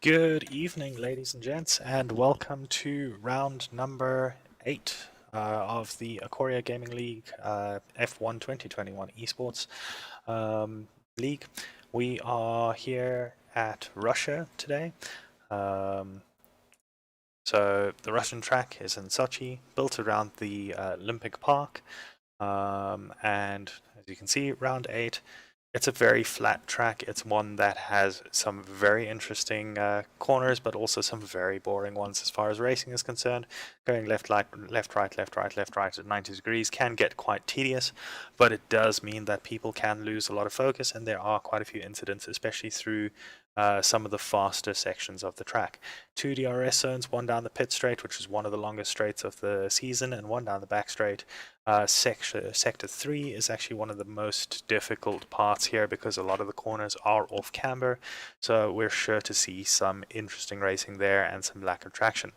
Good evening, ladies and gents, and welcome to round number 8 of the Ikoria Gaming League F1 2021 Esports League. We are here at Russia today. So the Russian track is in Sochi, built around the Olympic Park, and as you can see, round 8. It's a very flat track. It's one that has some very interesting corners, but also some very boring ones as far as racing is concerned. Going left, right, left, right, left, right, left, right at 90 degrees can get quite tedious, but it does mean that people can lose a lot of focus, and there are quite a few incidents, especially through some of the faster sections of the track. Two DRS zones, one down the pit straight, which is one of the longest straights of the season, and one down the back straight. Sector 3 is actually one of the most difficult parts here because a lot of the corners are off camber, so we're sure to see some interesting racing there and some lack of traction.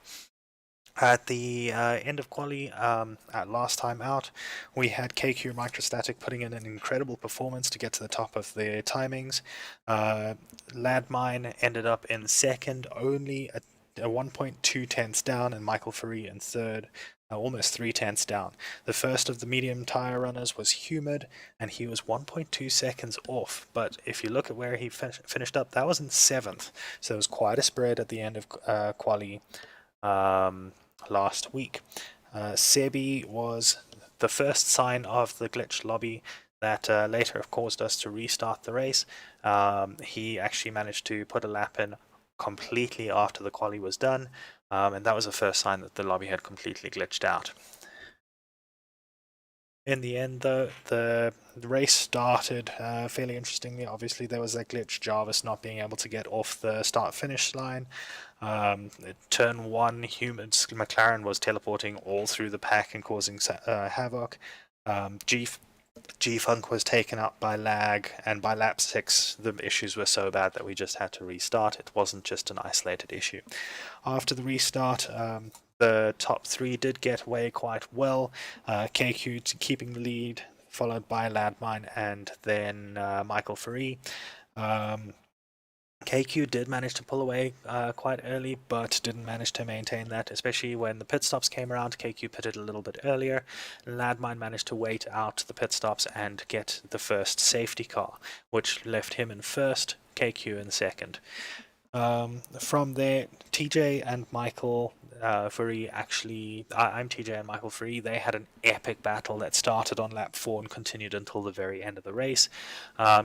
At the end of quali, at last time out, we had KQ Microstatic putting in an incredible performance to get to the top of the timings. Ladmine ended up in second, only a 1.2 tenths down, and Michael Faree in third, almost 3 tenths down. The first of the medium tire runners was Humid, and he was 1.2 seconds off. But if you look at where he finished up, that was in seventh. So it was quite a spread at the end of quali. Last week. Sebi was the first sign of the glitch lobby that later caused us to restart the race. He actually managed to put a lap in completely after the quali was done, and that was the first sign that the lobby had completely glitched out. In the end, though, the race started fairly interestingly. Obviously, there was that glitch, Jarvis not being able to get off the start-finish line. Turn 1, Humid's McLaren was teleporting all through the pack and causing havoc. G-Funk was taken up by lag, and by lap 6 the issues were so bad that we just had to restart. It wasn't just an isolated issue. After the restart, the top 3 did get away quite well. KQ keeping the lead, followed by Ladmine and then Michael Faree. KQ did manage to pull away quite early, but didn't manage to maintain that, especially when the pit stops came around. KQ pitted a little bit earlier. Ladmine managed to wait out the pit stops and get the first safety car, which left him in first, KQ in second. From there, TJ and Michael Faree I'm TJ and Michael Faree. They had an epic battle that started on lap 4 and continued until the very end of the race.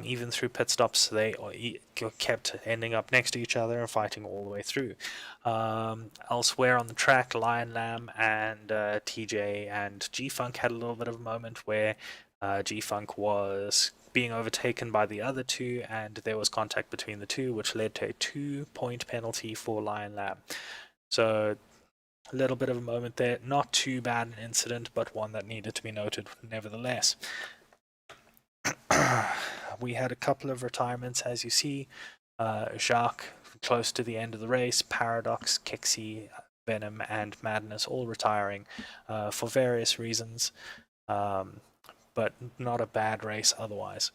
Even through pit stops, they kept ending up next to each other and fighting all the way through. Elsewhere on the track, Lion Lamb and TJ and G-Funk had a little bit of a moment where G-Funk was being overtaken by the other two, and there was contact between the two, which led to a 2-point penalty for Lion Lamb. So a little bit of a moment there. Not too bad an incident, but one that needed to be noted nevertheless. We had a couple of retirements, as you see. Jacques, close to the end of the race, Paradox, Kixie, Venom, and Madness all retiring for various reasons. But not a bad race otherwise.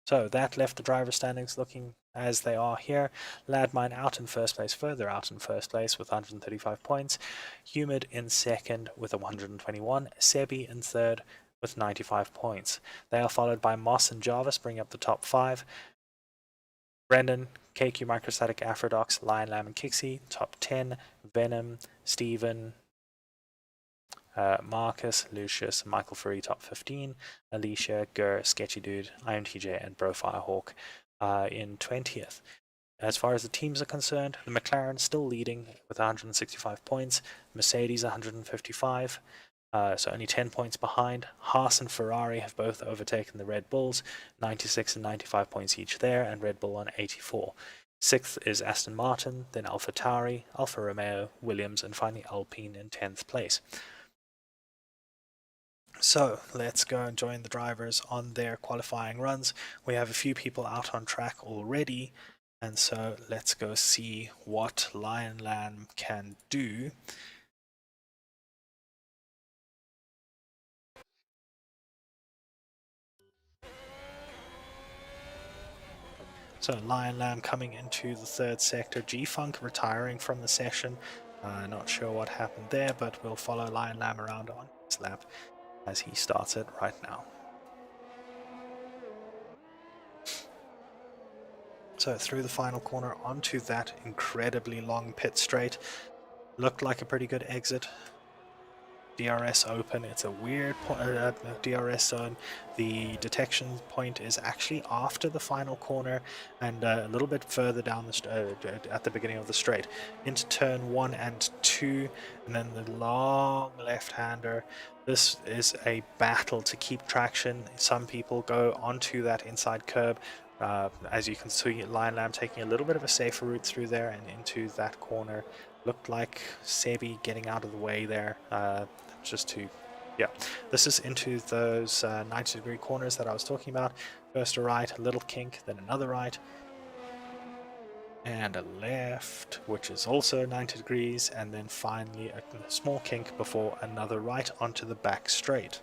So that left the driver standings looking as they are here. Ladmine out in first place, further out in first place with 135 points. Humid in second with 121. Sebi in third with 95 points. They are followed by Moss and Jarvis, bringing up the top 5. Brendan, KQ Microstatic, Afrodox, Lion Lamb, and Kixie, top 10. Venom, Steven, Marcus, Lucius, Michael Faree, top 15, Alicia, Gur, Sketchy Dude, IMTJ, and Bro Firehawk in 20th. As far as the teams are concerned, the McLaren still leading with 165 points, Mercedes 155, so only 10 points behind. Haas and Ferrari have both overtaken the Red Bulls, 96 and 95 points each there, and Red Bull on 84. 6th is Aston Martin, then Alpha Tauri, Alfa Romeo, Williams, and finally Alpine in 10th place. So let's go and join the drivers on their qualifying runs. We have a few people out on track already, and so let's go see what Lion Lamb can do. So Lion Lamb coming into the third sector, G-Funk retiring from the session. Not sure what happened there, but we'll follow Lion Lamb around on his lap as he starts it right now. So through the final corner onto that incredibly long pit straight. Looked like a pretty good exit. DRS open. It's a weird DRS zone. The detection point is actually after the final corner and a little bit further down the at the beginning of the straight into turn 1 and 2, and then the long left-hander. This is a battle to keep traction. Some people go onto that inside curb. As you can see, Lion Lamb taking a little bit of a safer route through there and into that corner. Looked like Sebi getting out of the way there. Just to, yeah, this is into those 90-degree corners that I was talking about. First a right, a little kink, then another right, and a left, which is also 90 degrees, and then finally a small kink before another right onto the back straight.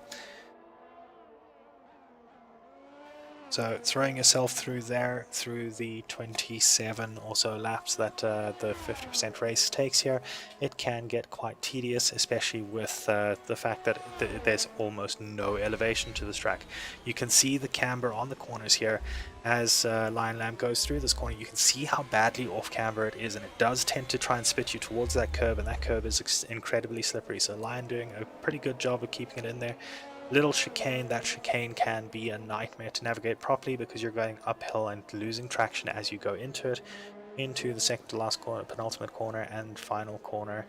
So throwing yourself through there, through the 27 or so laps that the 50% race takes here, it can get quite tedious, especially with the fact that there's almost no elevation to this track. You can see the camber on the corners here. As Lion Lamb goes through this corner, you can see how badly off camber it is, and it does tend to try and spit you towards that curb, and that curb is incredibly slippery. So Lion doing a pretty good job of keeping it in there. Little chicane, that chicane can be a nightmare to navigate properly because you're going uphill and losing traction as you go into it, into the second to last corner, penultimate corner and final corner.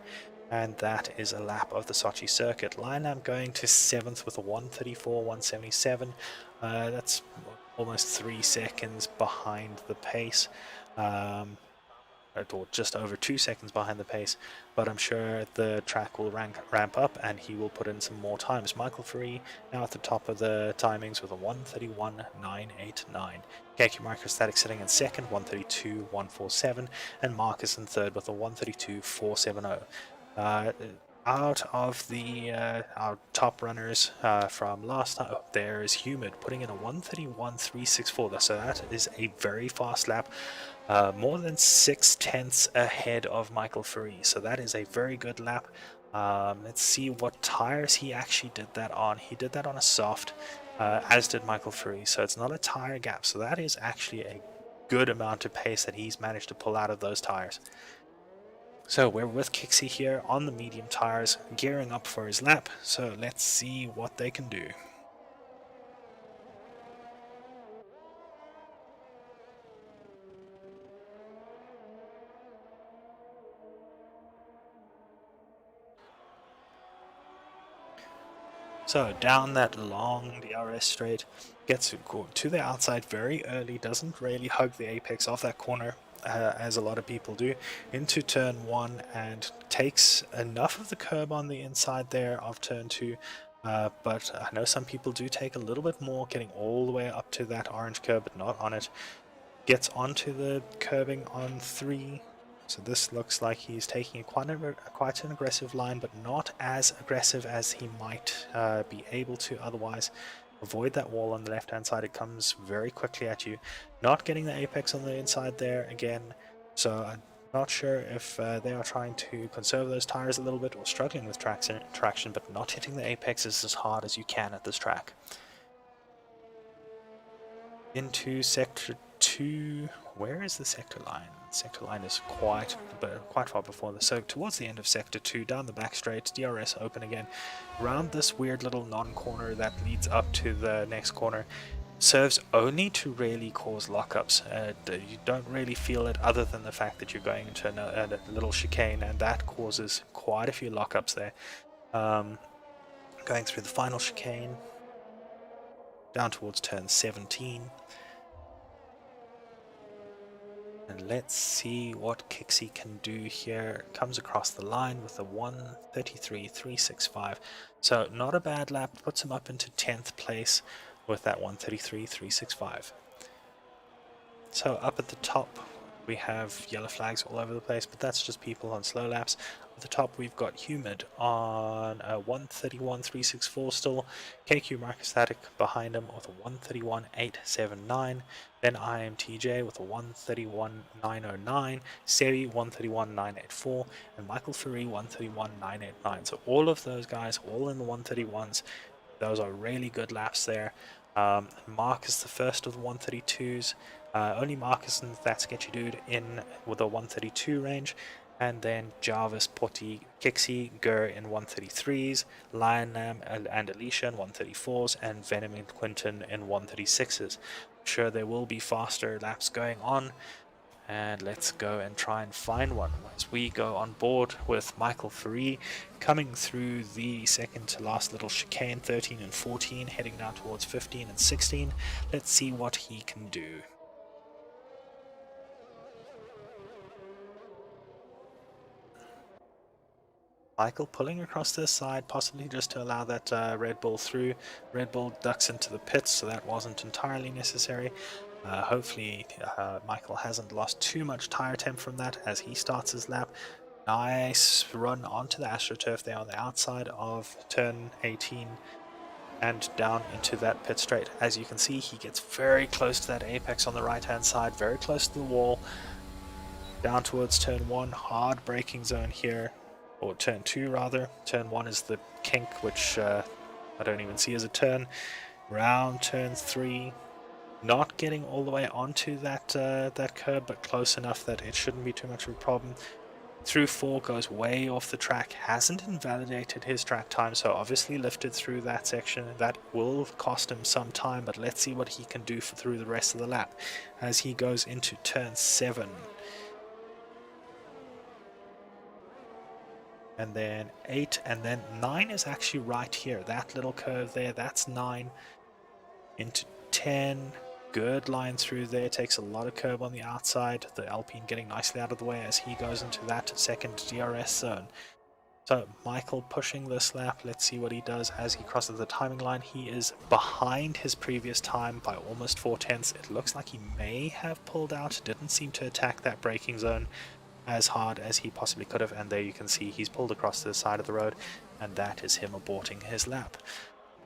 And that is a lap of the Sochi circuit. Lion Lamb going to 7th with a 134, 177. That's almost 3 seconds behind the pace. Or just over 2 seconds behind the pace, but I'm sure the track will ramp up and he will put in some more times. Michael Free now at the top of the timings with a 131.989. KQ Microstatic sitting in second, 132.147, and Marcus in third with a 132.470. Out of the our top runners from last time, there is Humid putting in a 131.364. So that is a very fast lap. More than 6/10 ahead of Michael Free, so that is a very good lap. Let's see what tires he actually did that on. He did that on a soft, as did Michael Free, so it's not a tire gap. So that is actually a good amount of pace that he's managed to pull out of those tires. So we're with Kixie here on the medium tires, gearing up for his lap. So let's see what they can do. So down that long DRS straight, gets to the outside very early, doesn't really hug the apex off that corner as a lot of people do, into turn 1 and takes enough of the curb on the inside there of turn 2. But I know some people do take a little bit more, getting all the way up to that orange curb but not on it. Gets onto the curbing on 3. So this looks like he's taking quite an aggressive line, but not as aggressive as he might be able to otherwise. Avoid that wall on the left-hand side. It comes very quickly at you. Not getting the apex on the inside there again. So I'm not sure if they are trying to conserve those tires a little bit or struggling with traction, but not hitting the apex is as hard as you can at this track. Into sector 2. Where is the sector line? Sector line is quite far before this. So towards the end of sector 2, down the back straight, DRS open again, around this weird little non-corner that leads up to the next corner. Serves only to really cause lockups. You don't really feel it other than the fact that you're going into a little chicane, and that causes quite a few lockups there. Going through the final chicane, down towards turn 17. And let's see what Kixie can do here. Comes across the line with a 133.365. So not a bad lap, puts him up into 10th place with that 133.365. So up at the top we have yellow flags all over the place, but that's just people on slow laps. At the top we've got Humid on 131.364 still, KQ Microstatic behind him with a 131.879, then IMTJ with a 131.909, Seri 131.984, and Michael Fury 131.989. So all of those guys, all in the 131s. Those are really good laps there. Marcus the first of the 132s. Only Marcus and that sketchy dude in with a 132 range. And then Jarvis, Potty, Kixie, Gur in 133s, Lion Lamb and Alicia in 134s, and Venom and Quinton in 136s. I'm sure there will be faster laps going on, and let's go and try and find one as we go on board with Michael Fury coming through the second to last little chicane, 13 and 14, heading down towards 15 and 16. Let's see what he can do. Michael pulling across this side, possibly just to allow that Red Bull through. Red Bull ducks into the pits, so that wasn't entirely necessary. Hopefully Michael hasn't lost too much tire temp from that as he starts his lap. Nice run onto the AstroTurf there on the outside of turn 18 and down into that pit straight. As you can see, he gets very close to that apex on the right hand side, very close to the wall. Down towards turn 1, hard braking zone here. Or turn 2 rather. Turn 1 is the kink, which I don't even see as a turn. Round turn 3, not getting all the way onto that that curb, but close enough that it shouldn't be too much of a problem. Through 4 goes way off the track, hasn't invalidated his track time, so obviously lifted through that section. That will cost him some time, but let's see what he can do through the rest of the lap as he goes into turn 7. And then 8, and then 9 is actually right here. That little curve there, that's 9. Into 10, good line through there, takes a lot of curb on the outside. The Alpine getting nicely out of the way as he goes into that second DRS zone. So Michael pushing this lap, let's see what he does as he crosses the timing line. He is behind his previous time by almost 4/10. It looks like he may have pulled out, didn't seem to attack that braking zone as hard as he possibly could have, and there you can see he's pulled across to the side of the road, and that is him aborting his lap.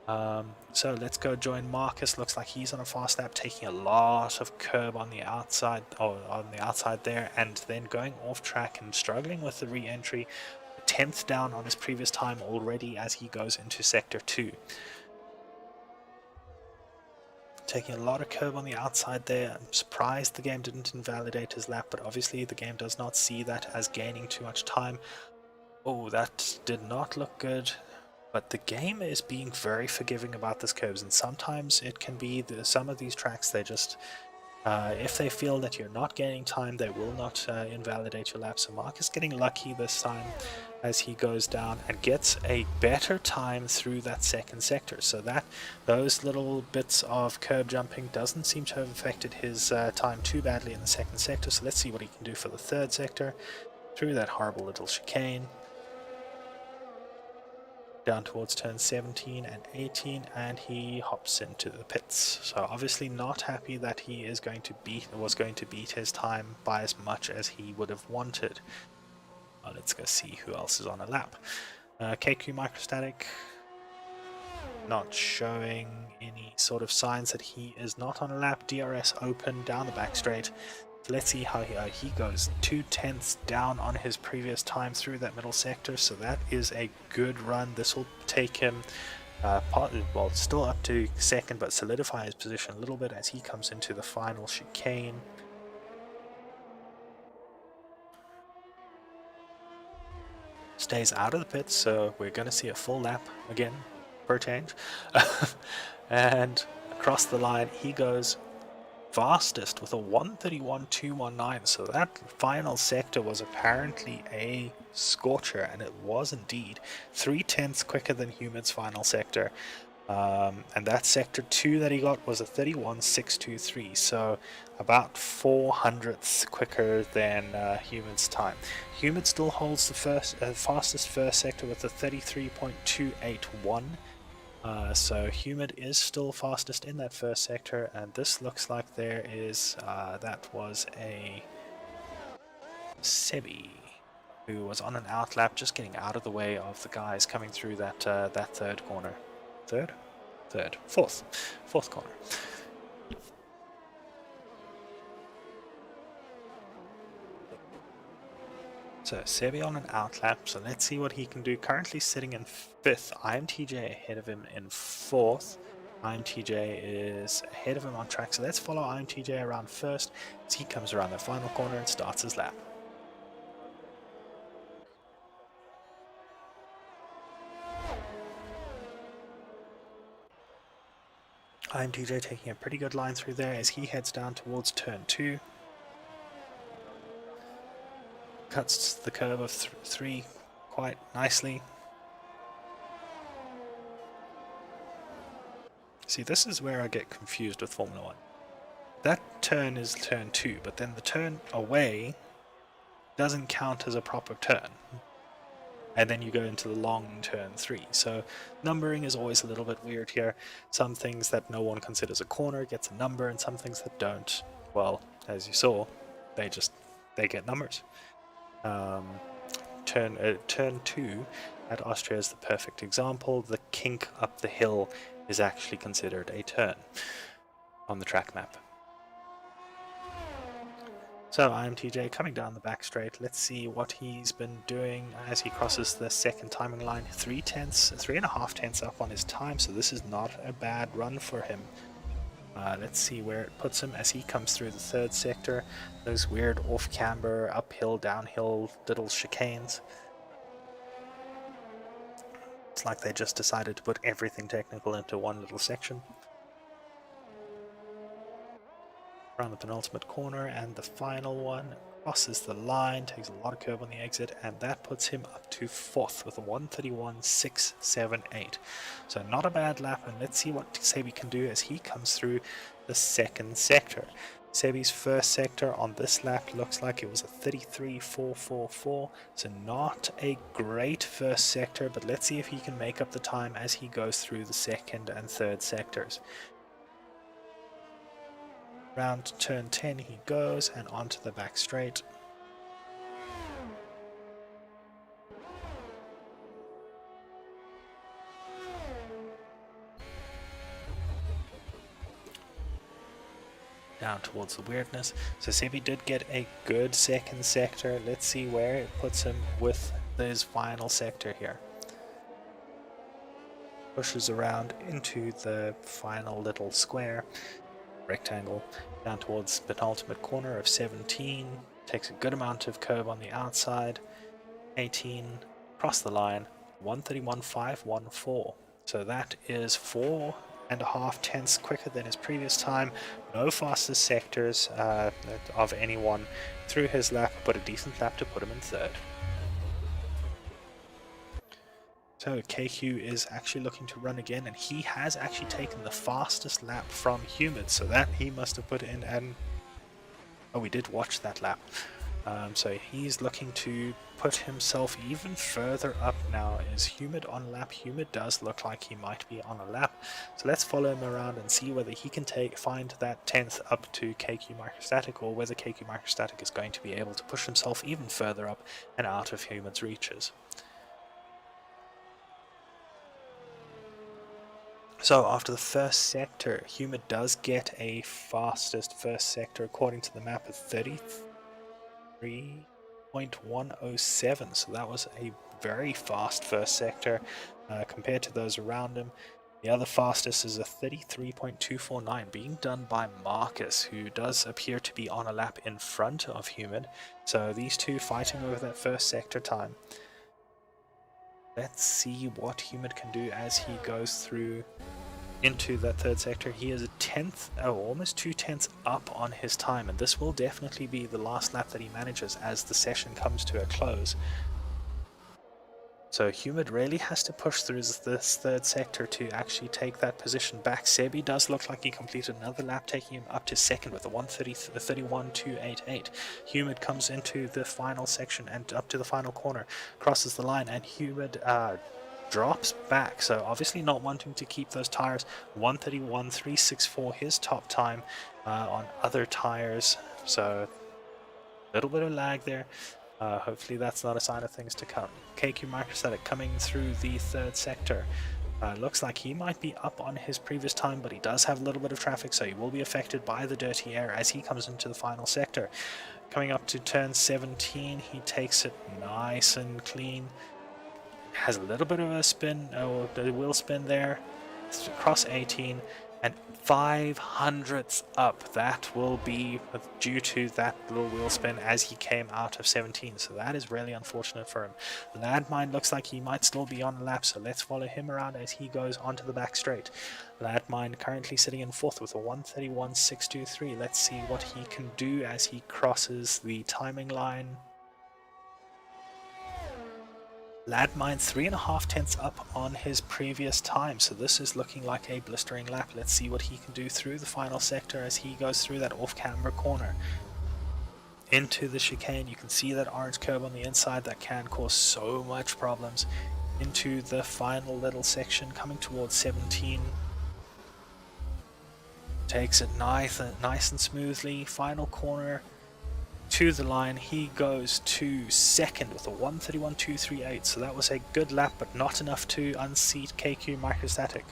So let's go join Marcus. Looks like he's on a fast lap, taking a lot of curb on the outside, or on the outside there, and then going off track and struggling with the re-entry. 10th down on his previous time already as he goes into sector 2. Taking a lot of curb on the outside there. I'm surprised the game didn't invalidate his lap, but obviously the game does not see that as gaining too much time. Oh, that did not look good. But the game is being very forgiving about this curves, and sometimes it can be some of these tracks, they just if they feel that you're not gaining time, they will not invalidate your lap. So Mark is getting lucky this time as he goes down and gets a better time through that second sector. So that those little bits of curb jumping doesn't seem to have affected his time too badly in the second sector. So let's see what he can do for the third sector through that horrible little chicane. Down towards turn 17 and 18, and he hops into the pits. So obviously not happy that he is going to beat his time by as much as he would have wanted. Let's go see who else is on a lap. KQ Microstatic not showing any sort of signs that he is not on a lap. DRS open down the back straight. Let's see how he goes. 2/10 down on his previous time through that middle sector, so that is a good run. This will take him well, still up to second, but solidify his position a little bit as he comes into the final chicane. Stays out of the pits, so we're going to see a full lap again per change. And across the line he goes fastest with a 131.219. So that final sector was apparently a scorcher, and it was indeed 3/10 quicker than Humid's final sector. And that sector 2 that he got was a 31.623, so about 400ths quicker than Humid's time. Humid still holds the fastest first sector with a 33.281. So Humid is still fastest in that first sector, and this looks like that was a Sebi. who was on an outlap, just getting out of the way of the guys coming through that that third corner. Fourth corner. So Sebi on an outlap, so let's see what he can do. Currently sitting in 5th, IMTJ ahead of him in 4th. IMTJ is ahead of him on track, so let's follow IMTJ around first as he comes around the final corner and starts his lap. IMTJ taking a pretty good line through there as he heads down towards turn 2. Cuts the curve of 3 quite nicely. See, this is where I get confused with Formula 1. That turn is turn 2, but then the turn away doesn't count as a proper turn. And then you go into the long turn 3. So numbering is always a little bit weird here. Some things that no one considers a corner gets a number, and some things that don't, well, as you saw, they get numbers. Turn 2 at Austria is the perfect example. The kink up the hill is actually considered a turn on the track map. So IMTJ coming down the back straight. Let's see what he's been doing as he crosses the second timing line. 3.5 tenths up on his time, so this is not a bad run for him. Let's see where it puts him as he comes through the third sector. Those weird off-camber, uphill, downhill little chicanes. It's like they just decided to put everything technical into one little section. Around the penultimate corner, and the final one crosses the line, takes a lot of curve on the exit, and that puts him up to 4th with a 1:31.678. So not a bad lap, and let's see what Sebi can do as he comes through the second sector. Sebi's first sector on this lap looks like it was a 33.444, so not a great first sector, but let's see if he can make up the time as he goes through the second and third sectors. Round turn 10 he goes, and onto the back straight. Down towards the weirdness. So Sebi did get a good second sector. Let's see where it puts him with his final sector here. Pushes around into the final little square. Rectangle down towards penultimate corner of 17, takes a good amount of curve on the outside. 18, cross the line, 1:31.514. So that is 4.5 tenths quicker than his previous time. No fastest sectors of anyone through his lap, but a decent lap to put him in third. So KQ is actually looking to run again, and he has actually taken the fastest lap from Humid, so that he must have put in, and oh, we did watch that lap. So he's looking to put himself even further up now. Is Humid on lap? Humid does look like he might be on a lap, so let's follow him around and see whether he can find that 10th up to KQ Microstatic, or whether KQ Microstatic is going to be able to push himself even further up and out of Humid's reaches. So after the first sector, Humid does get a fastest first sector according to the map of 33.107. So that was a very fast first sector compared to those around him. The other fastest is a 33.249 being done by Marcus, who does appear to be on a lap in front of Humid. So these two fighting over that first sector time. Let's see what Humid can do as he goes through into that third sector. He is almost 2 tenths up on his time, and this will definitely be the last lap that he manages as the session comes to a close. So Humid really has to push through this third sector to actually take that position back. Sebi does look like he completed another lap, taking him up to second with a 1:31.288. Humid comes into the final section and up to the final corner, crosses the line, and Humid drops back, so obviously not wanting to keep those tires. 1:31.364 his top time on other tires, so a little bit of lag there. Hopefully that's not a sign of things to come. KQ Microstatic coming through the third sector. Looks like he might be up on his previous time, but he does have a little bit of traffic, so he will be affected by the dirty air as he comes into the final sector. Coming up to turn 17, he takes it nice and clean. Has a little bit of a spin, or the wheel spin there. It's across 18, and 500ths up. That will be due to that little wheel spin as he came out of 17. So that is really unfortunate for him. Landmine looks like he might still be on the lap, so let's follow him around as he goes onto the back straight. Landmine currently sitting in fourth with a 1:31.623. Let's see what he can do as he crosses the timing line. Landmine 3.5 tenths up on his previous time, so this is looking like a blistering lap. Let's see what he can do through the final sector as he goes through that off-camber corner. Into the chicane, you can see that orange curb on the inside that can cause so much problems. Into the final little section, coming towards 17. Takes it nice and smoothly. Final corner. To the line, he goes to second with a 1:31.238, so that was a good lap, but not enough to unseat KQ Microstatic.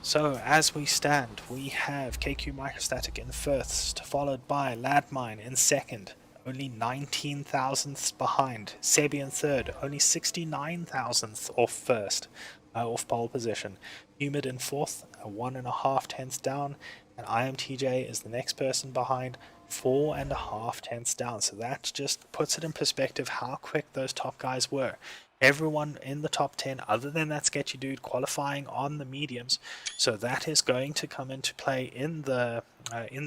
So as we stand, we have KQ Microstatic in first, followed by Landmine in second, only 19 thousandths behind. Sebi in third, only 69 thousandths off first, off pole position. Humid in fourth, 1.5 tenths down, and IMTJ is the next person behind, 4.5 tenths down. So that just puts it in perspective how quick those top guys were. Everyone in the top 10 other than that sketchy dude qualifying on the mediums, so that is going to come into play in the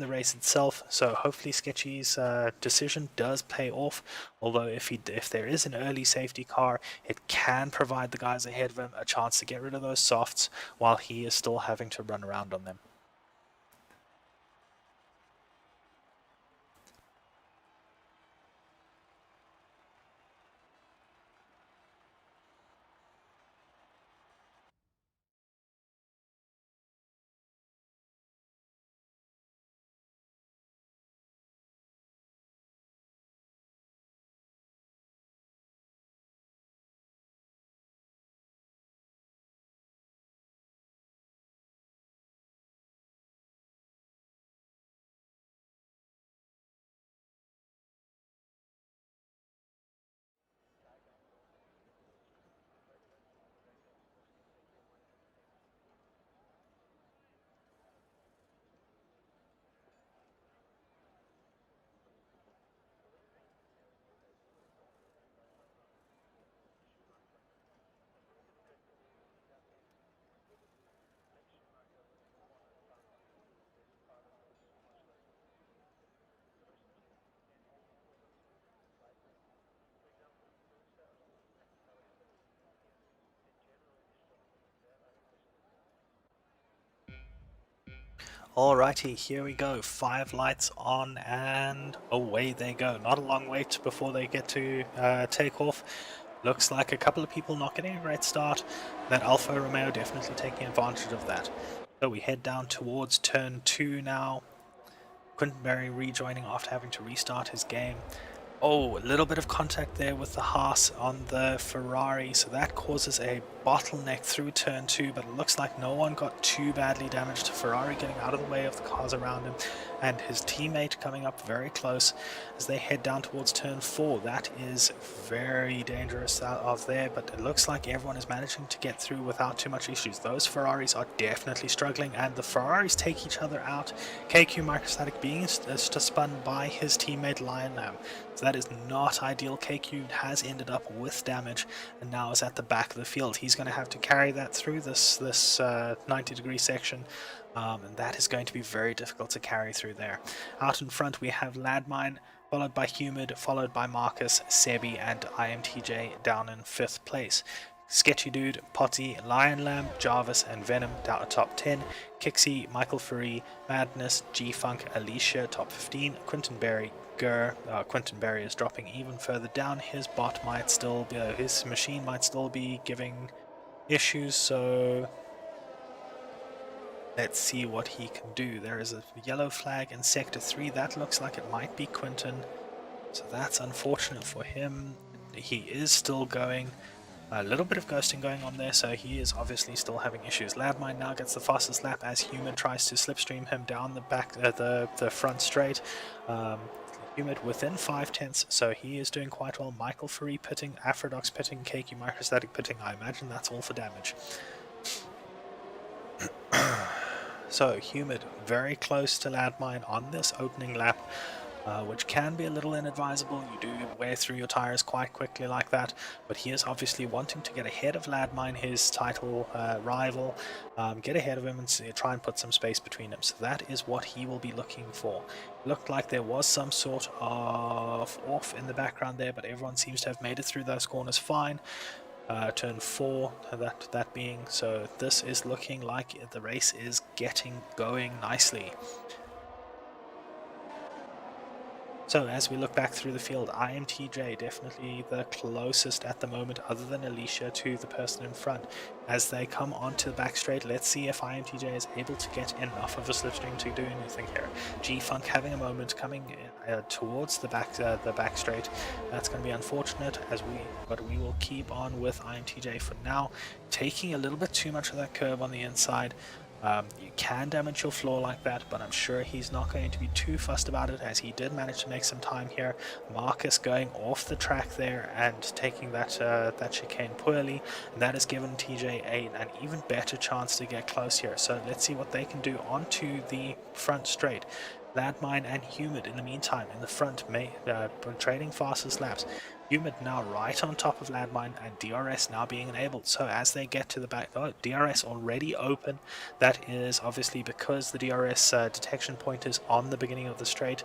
race itself. So hopefully Sketchy's decision does pay off, although if there is an early safety car, it can provide the guys ahead of him a chance to get rid of those softs while he is still having to run around on them. Alrighty, here we go. 5 lights on and away they go. Not a long wait before they get to take off. Looks like a couple of people not getting a great start. That Alfa Romeo definitely taking advantage of that. So we head down towards turn 2 now. Quintenberry rejoining after having to restart his game. Oh, a little bit of contact there with the Haas on the Ferrari, so that causes a bottleneck through turn 2, but it looks like no one got too badly damaged. Ferrari getting out of the way of the cars around him, and his teammate coming up very close as they head down towards turn 4. That is very dangerous out of there, but it looks like everyone is managing to get through without too much issues. Those Ferraris are definitely struggling, and the Ferraris take each other out. KQ Microstatic being spun by his teammate Lion Lamb. So that is not ideal. KQ has ended up with damage and now is at the back of the field. He's going to have to carry that through this 90-degree section, and that is going to be very difficult to carry through there. Out in front we have Landmine, followed by Humid, followed by Marcus, Sebi and IMTJ down in 5th place. Sketchy Dude, Potty, Lion Lamb, Jarvis and Venom down at top 10. Kixie, Michael Furry, Madness, G-Funk, Alicia top 15. Quintenberry, Quintenberry is dropping even further down. His bot might still be, his machine might still be giving issues, so let's see what he can do. There is a yellow flag in sector 3. That looks like it might be Quinten. So that's unfortunate for him. He is still going. A little bit of ghosting going on there, so he is obviously still having issues. Labmine now gets the fastest lap as Humid tries to slipstream him down the back, the front straight. Humid within 5/10, so he is doing quite well. Michael Free pitting, Aphrodox pitting, KQ Microstatic pitting. I imagine that's all for damage. So Humid very close to Landmine on this opening lap, which can be a little inadvisable. You do wear through your tires quite quickly like that, but he is obviously wanting to get ahead of Landmine, his title rival, get ahead of him and try and put some space between them. So that is what he will be looking for. Looked like there was some sort of off in the background there, but everyone seems to have made it through those corners fine. Turn 4, that being, so this is looking like the race is going nicely. So as we look back through the field, IMTJ definitely the closest at the moment, other than Alicia, to the person in front. As they come onto the back straight, let's see if IMTJ is able to get enough of a slipstream to do anything here. G-Funk having a moment coming towards the back straight. That's going to be unfortunate, but we will keep on with IMTJ for now, taking a little bit too much of that curb on the inside. You can damage your floor like that, but I'm sure he's not going to be too fussed about it, as he did manage to make some time here. Marcus going off the track there and taking that chicane poorly, and that has given TJ an even better chance to get close here. So let's see what they can do onto the front straight. Landmine and Humid in the meantime in the front, trading fastest laps. Humid now right on top of Landmine, and DRS now being enabled. So as they get to the back, DRS already open. That is obviously because the DRS detection point is on the beginning of the straight.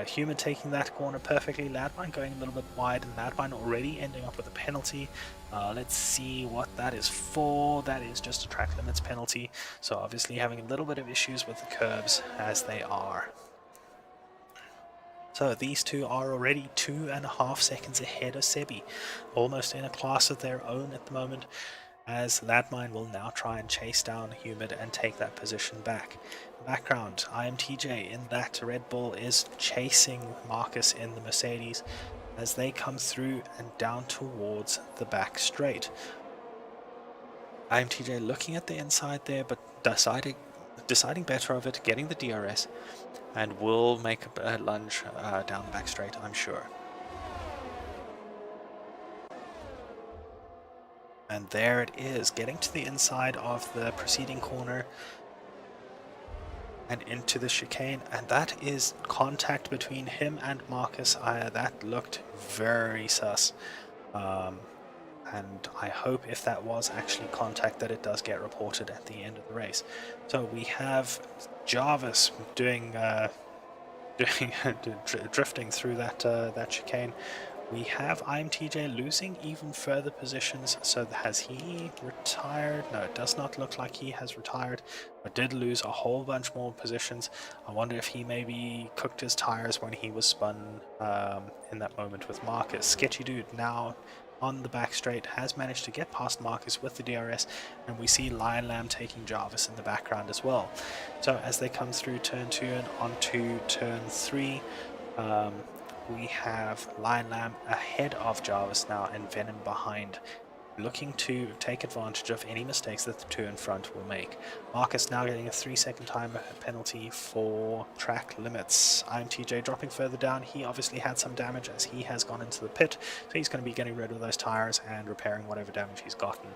Humid taking that corner perfectly, Landmine going a little bit wide, and Landmine already ending up with a penalty. Let's see what that is for. That is just a track limits penalty, so obviously having a little bit of issues with the curbs as they are. So these two are already 2.5 seconds ahead of Sebi, almost in a class of their own at the moment, as Landmine will now try and chase down Humid and take that position back. Background, IMTJ in that Red Bull is chasing Marcus in the Mercedes as they come through and down towards the back straight. IMTJ looking at the inside there, but deciding better of it, getting the DRS, and will make a lunge down the back straight, I'm sure. And there it is, getting to the inside of the preceding corner and into the chicane, and that is contact between him and Marcus. That looked very sus. And I hope if that was actually contact that it does get reported at the end of the race. So we have Jarvis drifting through that chicane. We have IMTJ losing even further positions. So has he retired? No, it does not look like he has retired, but did lose a whole bunch more positions. I wonder if he maybe cooked his tires when he was spun in that moment with Marcus. Sketchy Dude now on the back straight has managed to get past Marcus with the DRS, and we see Lion Lamb taking Jarvis in the background as well. So as they come through turn 2 and onto turn 3, we have Lion Lamb ahead of Jarvis now and Venom behind, looking to take advantage of any mistakes that the two in front will make. Marcus now getting a 3-second time penalty for track limits. IMTJ dropping further down. He obviously had some damage as he has gone into the pit, so he's going to be getting rid of those tires and repairing whatever damage he's gotten.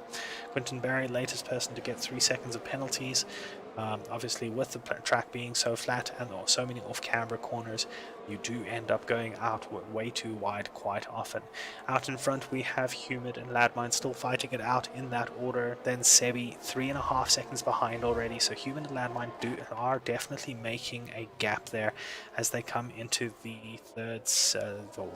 Quinton Berry, latest person to get 3 seconds of penalties. Obviously with the track being so flat and so many off-camber corners, you do end up going out way too wide quite often. Out in front we have Humid and Landmine still fighting it out in that order. Then Sebi 3.5 seconds behind already, so Humid and Landmine are definitely making a gap there as they come into the the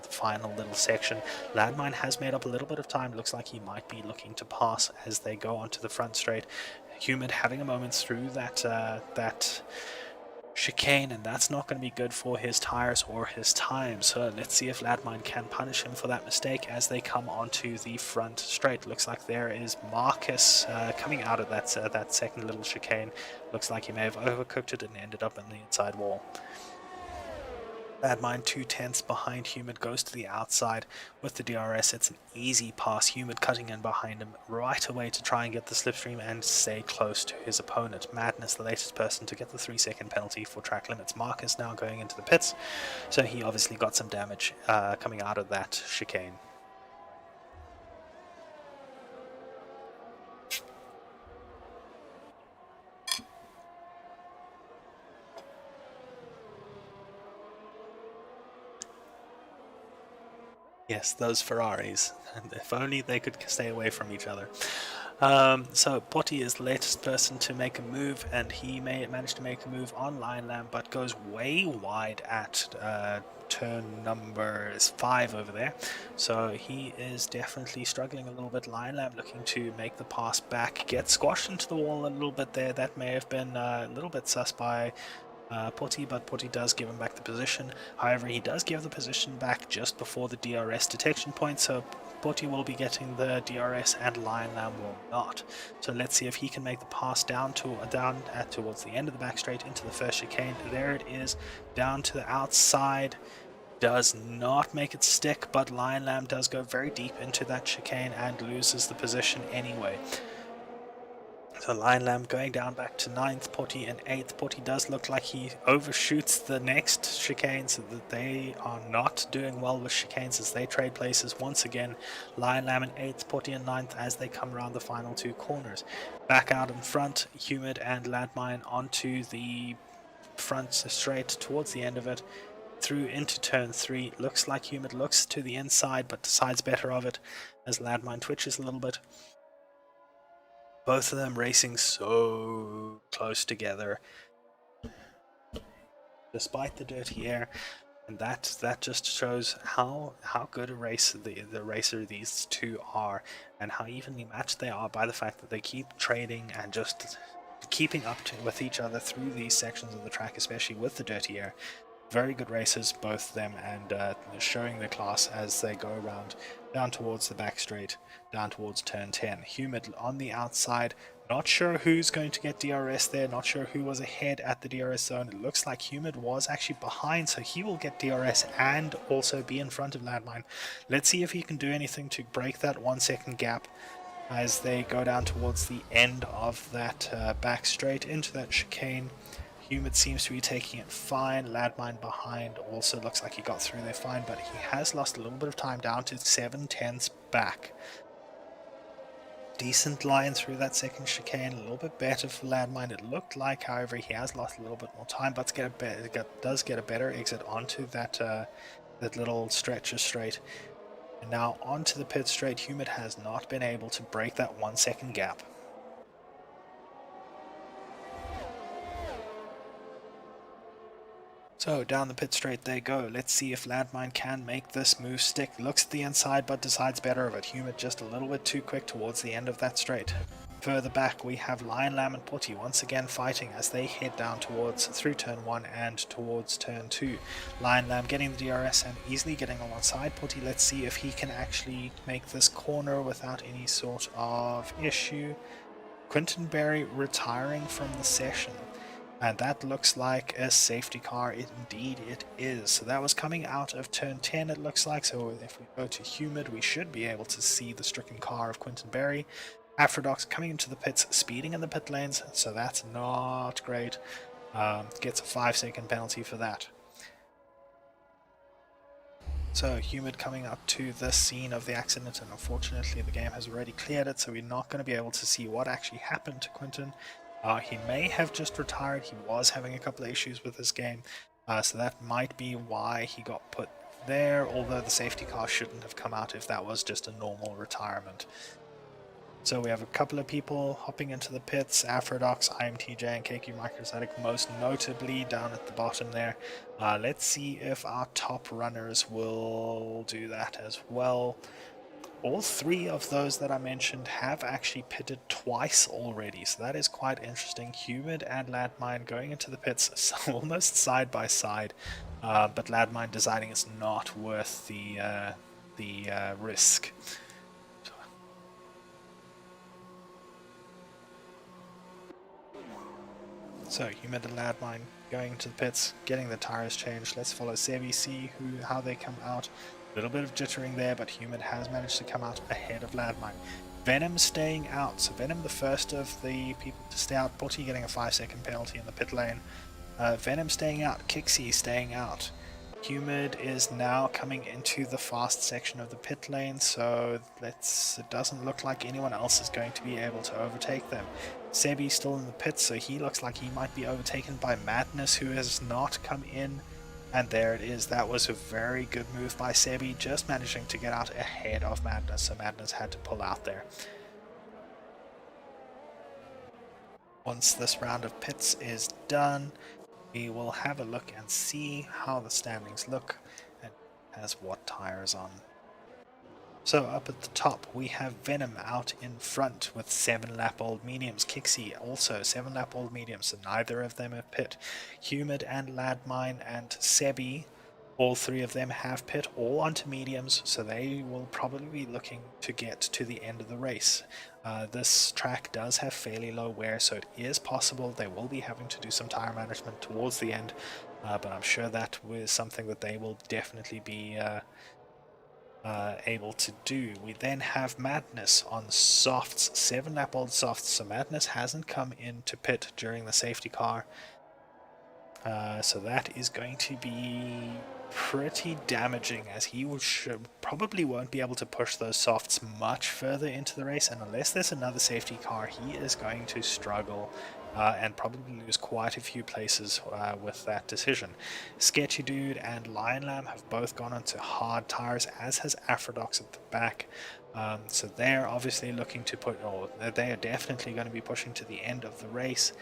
final little section. Landmine has made up a little bit of time, looks like he might be looking to pass as they go onto the front straight. Humid having a moment through that chicane, and that's not going to be good for his tires or his time. So let's see if Landmine can punish him for that mistake as they come onto the front straight. Looks like there is Marcus coming out of that second little chicane. Looks like he may have overcooked it and ended up in the inside wall. Landmine 2/10 behind Humid goes to the outside with the DRS. It's an easy pass. Humid cutting in behind him right away to try and get the slipstream and stay close to his opponent. Madness, the latest person to get the 3-second penalty for track limits. Marcus now going into the pits, so he obviously got some damage coming out of that chicane. Yes, those Ferraris. And if only they could stay away from each other. So Potti is the latest person to make a move, and he managed to make a move on Lion Lamb, but goes way wide at turn number 5 over there. So he is definitely struggling a little bit. Lion Lamb looking to make the pass back, get squashed into the wall a little bit there. That may have been a little bit sus by Potti, but Potti does give him back the position. However, he does give the position back just before the DRS detection point, so Potti will be getting the DRS and Lion Lamb will not. So let's see if he can make the pass down towards the end of the back straight into the first chicane. There it is, down to the outside. Does not make it stick, but Lion Lamb does go very deep into that chicane and loses the position anyway. So Lion Lamb going down back to 9th, Potti in 8th. Potti does look like he overshoots the next chicane, so that they are not doing well with chicanes as they trade places. Once again, Lion Lamb in 8th, Potti in 9th as they come around the final 2 corners. Back out in front, Humid and Landmine onto the front straight towards the end of it. Through into turn 3. Looks like Humid looks to the inside but decides better of it as Landmine twitches a little bit. Both of them racing so close together, despite the dirty air, and that just shows how good a racer the racer these two are, and how evenly matched they are by the fact that they keep trading and just keeping up with each other through these sections of the track, especially with the dirty air. Very good racers, both of them, and showing their class as they go around down towards the back straight, down towards turn 10. Humid on the outside, not sure who's going to get DRS there, not sure who was ahead at the DRS zone. It looks like Humid was actually behind, so he will get DRS and also be in front of Landmine. Let's see if he can do anything to break that 1 second gap as they go down towards the end of that back straight into that chicane. Humid seems to be taking it fine. Landmine behind also looks like he got through there fine, but he has lost a little bit of time, down to 7/10 back. Decent line through that second chicane, a little bit better for Landmine. It looked like, however, he has lost a little bit more time, but does get a better exit onto that little stretch of straight. And now onto the pit straight. Humid has not been able to break that 1 second gap. So down the pit straight they go. Let's see if Landmine can make this move stick. Looks at the inside but decides better of it. Humid just a little bit too quick towards the end of that straight. Further back we have Lion Lamb and Potti once again fighting as they head down through turn 1 and towards turn 2. Lion Lamb getting the DRS and easily getting alongside Potti. Let's see if he can actually make this corner without any sort of issue. Quinton Berry retiring from the session. And that looks like a safety car. Indeed it is. So that was coming out of turn 10, it looks like. So if we go to Humid, we should be able to see the stricken car of Quinton Berry. Afrodox coming into the pits, speeding in the pit lanes, so that's not great. Gets a 5-second penalty for that. So Humid coming up to the scene of the accident, and unfortunately the game has already cleared it, so we're not going to be able to see what actually happened to Quinton. He may have just retired. He was having a couple of issues with this game, so that might be why he got put there, although the safety car shouldn't have come out if that was just a normal retirement. So we have a couple of people hopping into the pits, Afrodox, IMTJ, and KQ Microstatic most notably down at the bottom there. Let's see if our top runners will do that as well. All 3 of those that I mentioned have actually pitted twice already, so that is quite interesting. Humid and Landmine going into the pits almost side by side, but Landmine deciding it's not worth the risk. So Humid and Landmine going to the pits, getting the tires changed. Let's follow Sebi, see how they come out. A little bit of jittering there, but Humid has managed to come out ahead of Ladmine. Venom staying out, so Venom the first of the people to stay out. Potty getting a 5-second penalty in the pit lane. Venom staying out, Kixie staying out. Humid is now coming into the fast section of the pit lane, so it doesn't look like anyone else is going to be able to overtake them. Sebi still in the pit, so he looks like he might be overtaken by Madness, who has not come in. And there it is. That was a very good move by Sebi, just managing to get out ahead of Madness, so Madness had to pull out there. Once this round of pits is done, we will have a look and see how the standings look and has what tires on. So up at the top we have Venom out in front with 7-lap-old mediums. Kixie also 7-lap-old mediums, so neither of them have pit. Humid and Ladmine and Sebi, all three of them have pit, all onto mediums, so they will probably be looking to get to the end of the race. This track does have fairly low wear, so it is possible they will be having to do some tire management towards the end, but I'm sure that was something that they will definitely be able to do. We then have Madness on softs, 7-lap-old softs, so Madness hasn't come into pit during the safety car, so that is going to be pretty damaging, as he probably won't be able to push those softs much further into the race, and unless there's another safety car, he is going to struggle and probably lose quite a few places with that decision. Sketchy Dude and Lion Lamb have both gone onto hard tires, as has Aphrodox at the back. So they're obviously looking to they are definitely going to be pushing to the end of the race.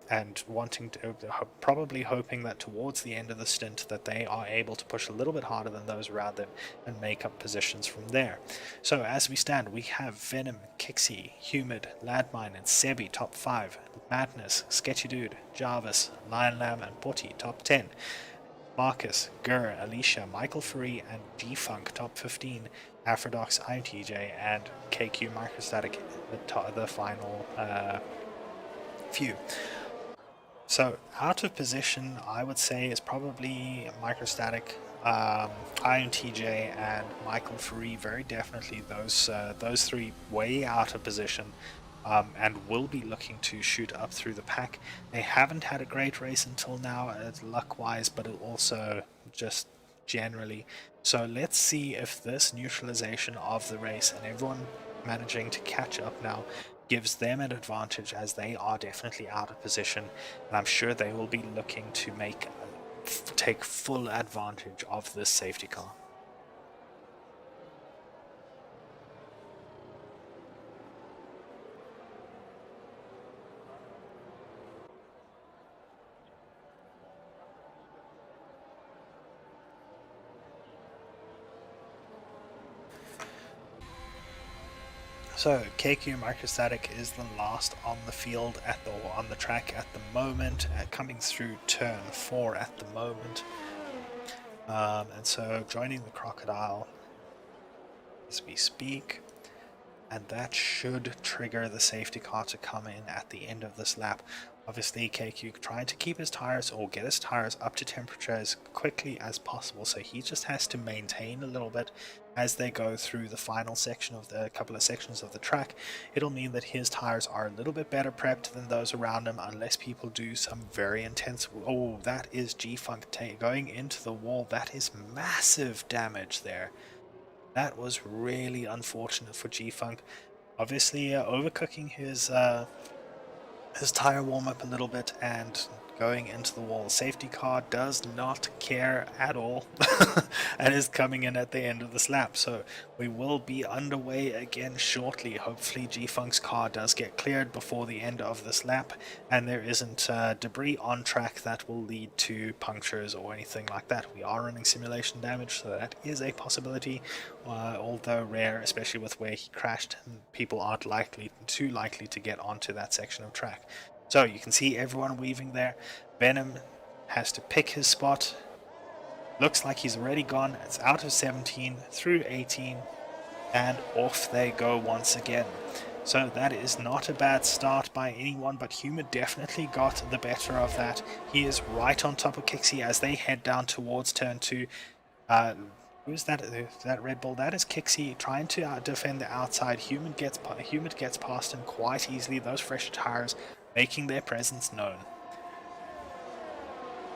And wanting to, probably hoping that towards the end of the stint that they are able to push a little bit harder than those around them and make up positions from there. So as we stand, we have Venom, Kixie, Humid, Ladmine and Sebi top 5, Madness, Sketchy Dude, Jarvis, Lion Lamb and Potty top 10, Marcus, Gur, Alicia, Michael Free and G-Funk top 15, Aphrodox, IMTJ and KQ Microstatic the final few. So out of position, I would say, is probably Microstatic, INTJ, and Michael Free. Very definitely those three way out of position, and will be looking to shoot up through the pack. They haven't had a great race until now, luck-wise, but also just generally. So let's see if this neutralization of the race and everyone managing to catch up now gives them an advantage, as they are definitely out of position, and I'm sure they will be looking to take full advantage of this safety car. So KQ Microstatic is the last on the field on the track at the moment, coming through turn 4 at the moment, and so joining the Crocodile as we speak, and that should trigger the safety car to come in at the end of this lap. Obviously KQ trying to keep his tires, or get his tires up to temperature as quickly as possible, so he just has to maintain a little bit as they go through the final section of the couple of sections of the track. It'll mean that his tires are a little bit better prepped than those around him, unless people do some very intense... Oh, that is G-Funk going into the wall. That is massive damage there. That was really unfortunate for G-Funk. Obviously overcooking his tire warm up a little bit and going into the wall. Safety car does not care at all and is coming in at the end of this lap, so we will be underway again shortly. Hopefully G-Funk's car does get cleared before the end of this lap and there isn't debris on track that will lead to punctures or anything like that. We are running simulation damage, so that is a possibility, although rare, especially with where he crashed. People aren't too likely to get onto that section of track. So you can see everyone weaving there. Venom has to pick his spot. Looks like he's already gone. It's out of 17 through 18 and off they go once again. So that is not a bad start by anyone, but Humor definitely got the better of that. He is right on top of Kixie as they head down towards turn 2. Who's that? That Red Bull? That is Kixie trying to defend the outside. Humid gets past him quite easily. Those fresh tires making their presence known.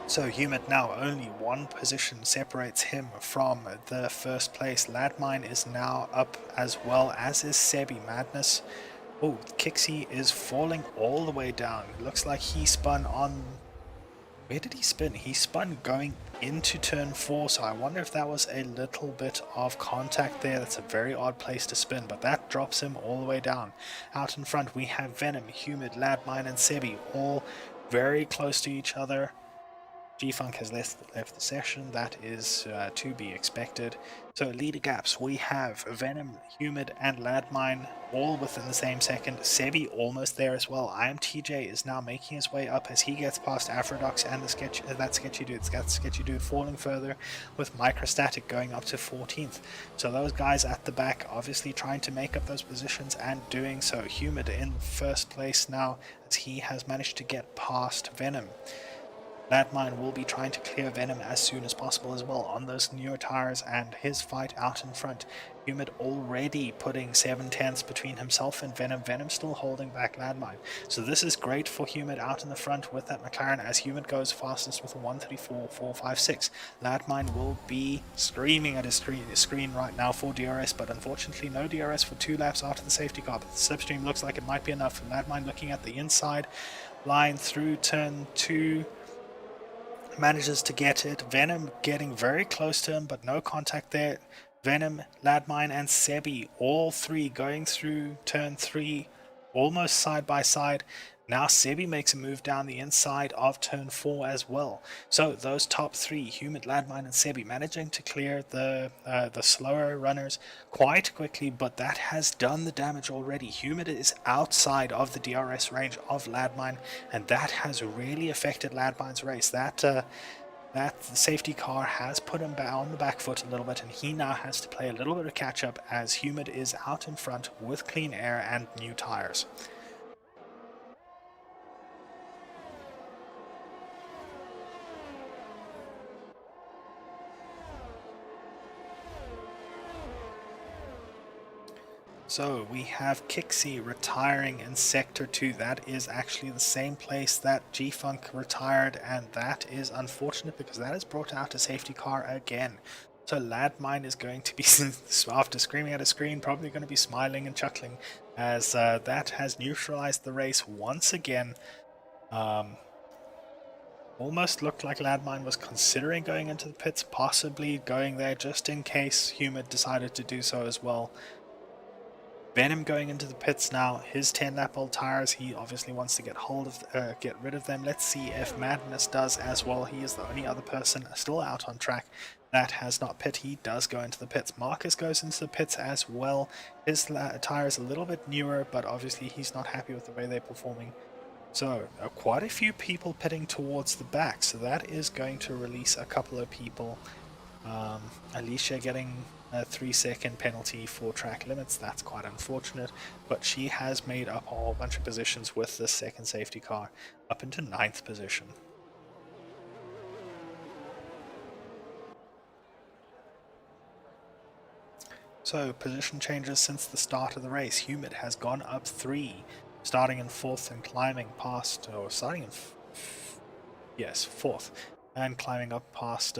So Humid now only one position separates him from the first place. Ladmine is now up as well, as is Sebi. Madness. Oh, Kixie is falling all the way down. It looks like he spun on... Where did he spin? He spun going into turn 4, so I wonder if that was a little bit of contact there. That's a very odd place to spin, but that drops him all the way down. Out in front we have Venom, Humid, Ladmine and Sebi, all very close to each other. G-Funk has left the session, that is to be expected. So leader gaps, we have Venom, Humid and Ladmine all within the same second. Sebi almost there as well. IMTJ is now making his way up as he gets past Afrodox and that sketchy dude falling further, with Microstatic going up to 14th. So those guys at the back obviously trying to make up those positions and doing so. Humid in first place now as he has managed to get past Venom. Ladmine will be trying to clear Venom as soon as possible as well on those newer tires and his fight out in front. Humid already putting 7/10ths between himself and Venom. Venom still holding back Ladmine. So this is great for Humid out in the front with that McLaren as Humid goes fastest with a 1:34.456. Ladmine will be screaming at his screen right now for DRS, but unfortunately no DRS for 2 laps after the safety car. But the slipstream looks like it might be enough. Ladmine looking at the inside line through turn 2. Manages to get it. Venom getting very close to him, but no contact there. Venom, Ladmine and Sebi, all three going through turn 3 almost side by side. Now Sebi makes a move down the inside of turn 4 as well. So those top 3, Humid, Ladmine and Sebi, managing to clear the slower runners quite quickly, but that has done the damage already. Humid is outside of the DRS range of Ladmine, and that has really affected Ladmine's race. That safety car has put him on the back foot a little bit, and he now has to play a little bit of catch up as Humid is out in front with clean air and new tires. So we have Kixie retiring in Sector 2. That is actually the same place that G-Funk retired, and that is unfortunate because that has brought out a safety car again. So Ladmine is going to be, after screaming at a screen, probably going to be smiling and chuckling as that has neutralized the race once again. Almost looked like Ladmine was considering going into the pits, possibly going there just in case Humid decided to do so as well. Venom going into the pits now, his 10-lap old tires, he obviously wants to get rid of them. Let's see if Madness does as well. He is the only other person still out on track that has not pit. He does go into the pits. Marcus goes into the pits as well. His tires a little bit newer, but obviously he's not happy with the way they're performing. So quite a few people pitting towards the back, so that is going to release a couple of people. Alicia getting a 3-second penalty for track limits. That's quite unfortunate, but she has made up a whole bunch of positions with the second safety car up into 9th position. So position changes since the start of the race. Humid has gone up 3, starting in 4th and climbing past, or starting in 4th, and climbing up past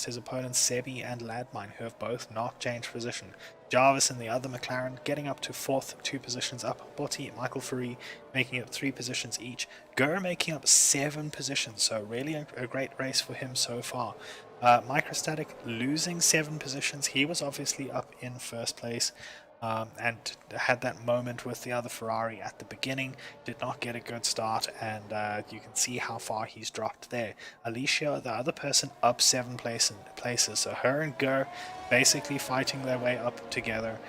his opponents Sebi and Ladmine, who have both not changed position. Jarvis and the other McLaren getting up to 4th, 2 positions up. Botti, Michael Faree making up 3 positions each. Gurr making up 7 positions, so really a great race for him so far. Microstatic losing 7 positions. He was obviously up in first place. And had that moment with the other Ferrari at the beginning, did not get a good start, and you can see how far he's dropped there. Alicia, the other person, up 7 places, so her and Gurr basically fighting their way up together.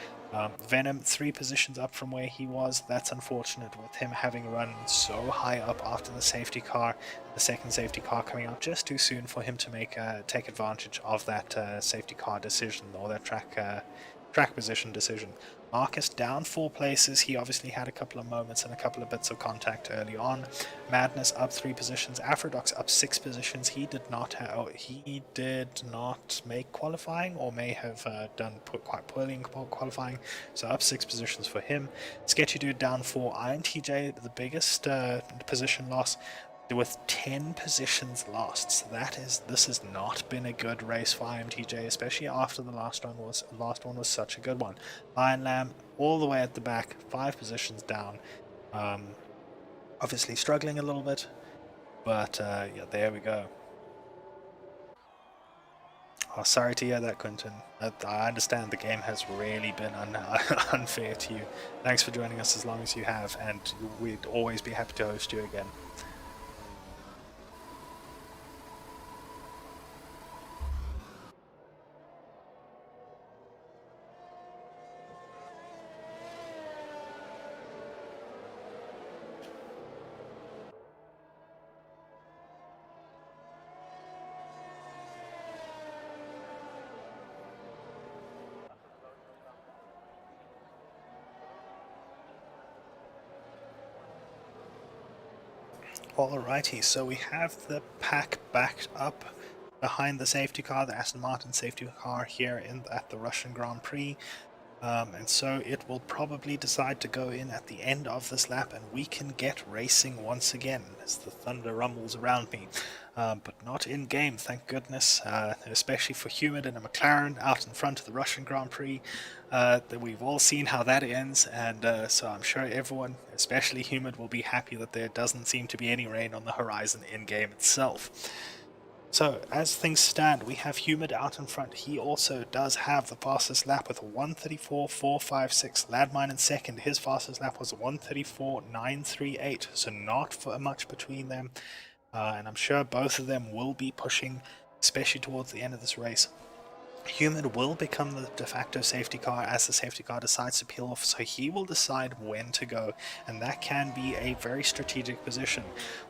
Venom 3 positions up from where he was. That's unfortunate with him having run so high up after the safety car, the second safety car coming out just too soon for him to take advantage of that safety car decision, or that track position decision. Marcus down 4 places. He obviously had a couple of moments and a couple of bits of contact early on. Madness up 3 positions. Afrodox up 6 positions. He did not make qualifying, or may have done quite poorly in qualifying. So up 6 positions for him. Sketchy Dude down 4. IMTJ, the biggest position loss, with 10 positions lost. So this has not been a good race for IMTJ, especially after the last one was such a good one. Lion Lamb all the way at the back, 5 positions down. Obviously struggling a little bit, but yeah, there we go. Oh, sorry to hear that, Quentin. I understand the game has really been unfair to you. Thanks for joining us as long as you have, and we'd always be happy to host you again. Alrighty, so we have the pack backed up behind the safety car, the Aston Martin safety car here at the Russian Grand Prix. And so it will probably decide to go in at the end of this lap, and we can get racing once again as the thunder rumbles around me. But not in game, thank goodness, especially for Humid and a McLaren out in front of the Russian Grand Prix. That we've all seen how that ends, and so I'm sure everyone, especially Humid, will be happy that there doesn't seem to be any rain on the horizon in game itself. So, as things stand, we have Humid out in front. He also does have the fastest lap with 1:34.456. Ladmine in second. His fastest lap was 1:34.938. So not for much between them. And I'm sure both of them will be pushing, especially towards the end of this race. Humid will become the de facto safety car as the safety car decides to peel off, so he will decide when to go, and that can be a very strategic position.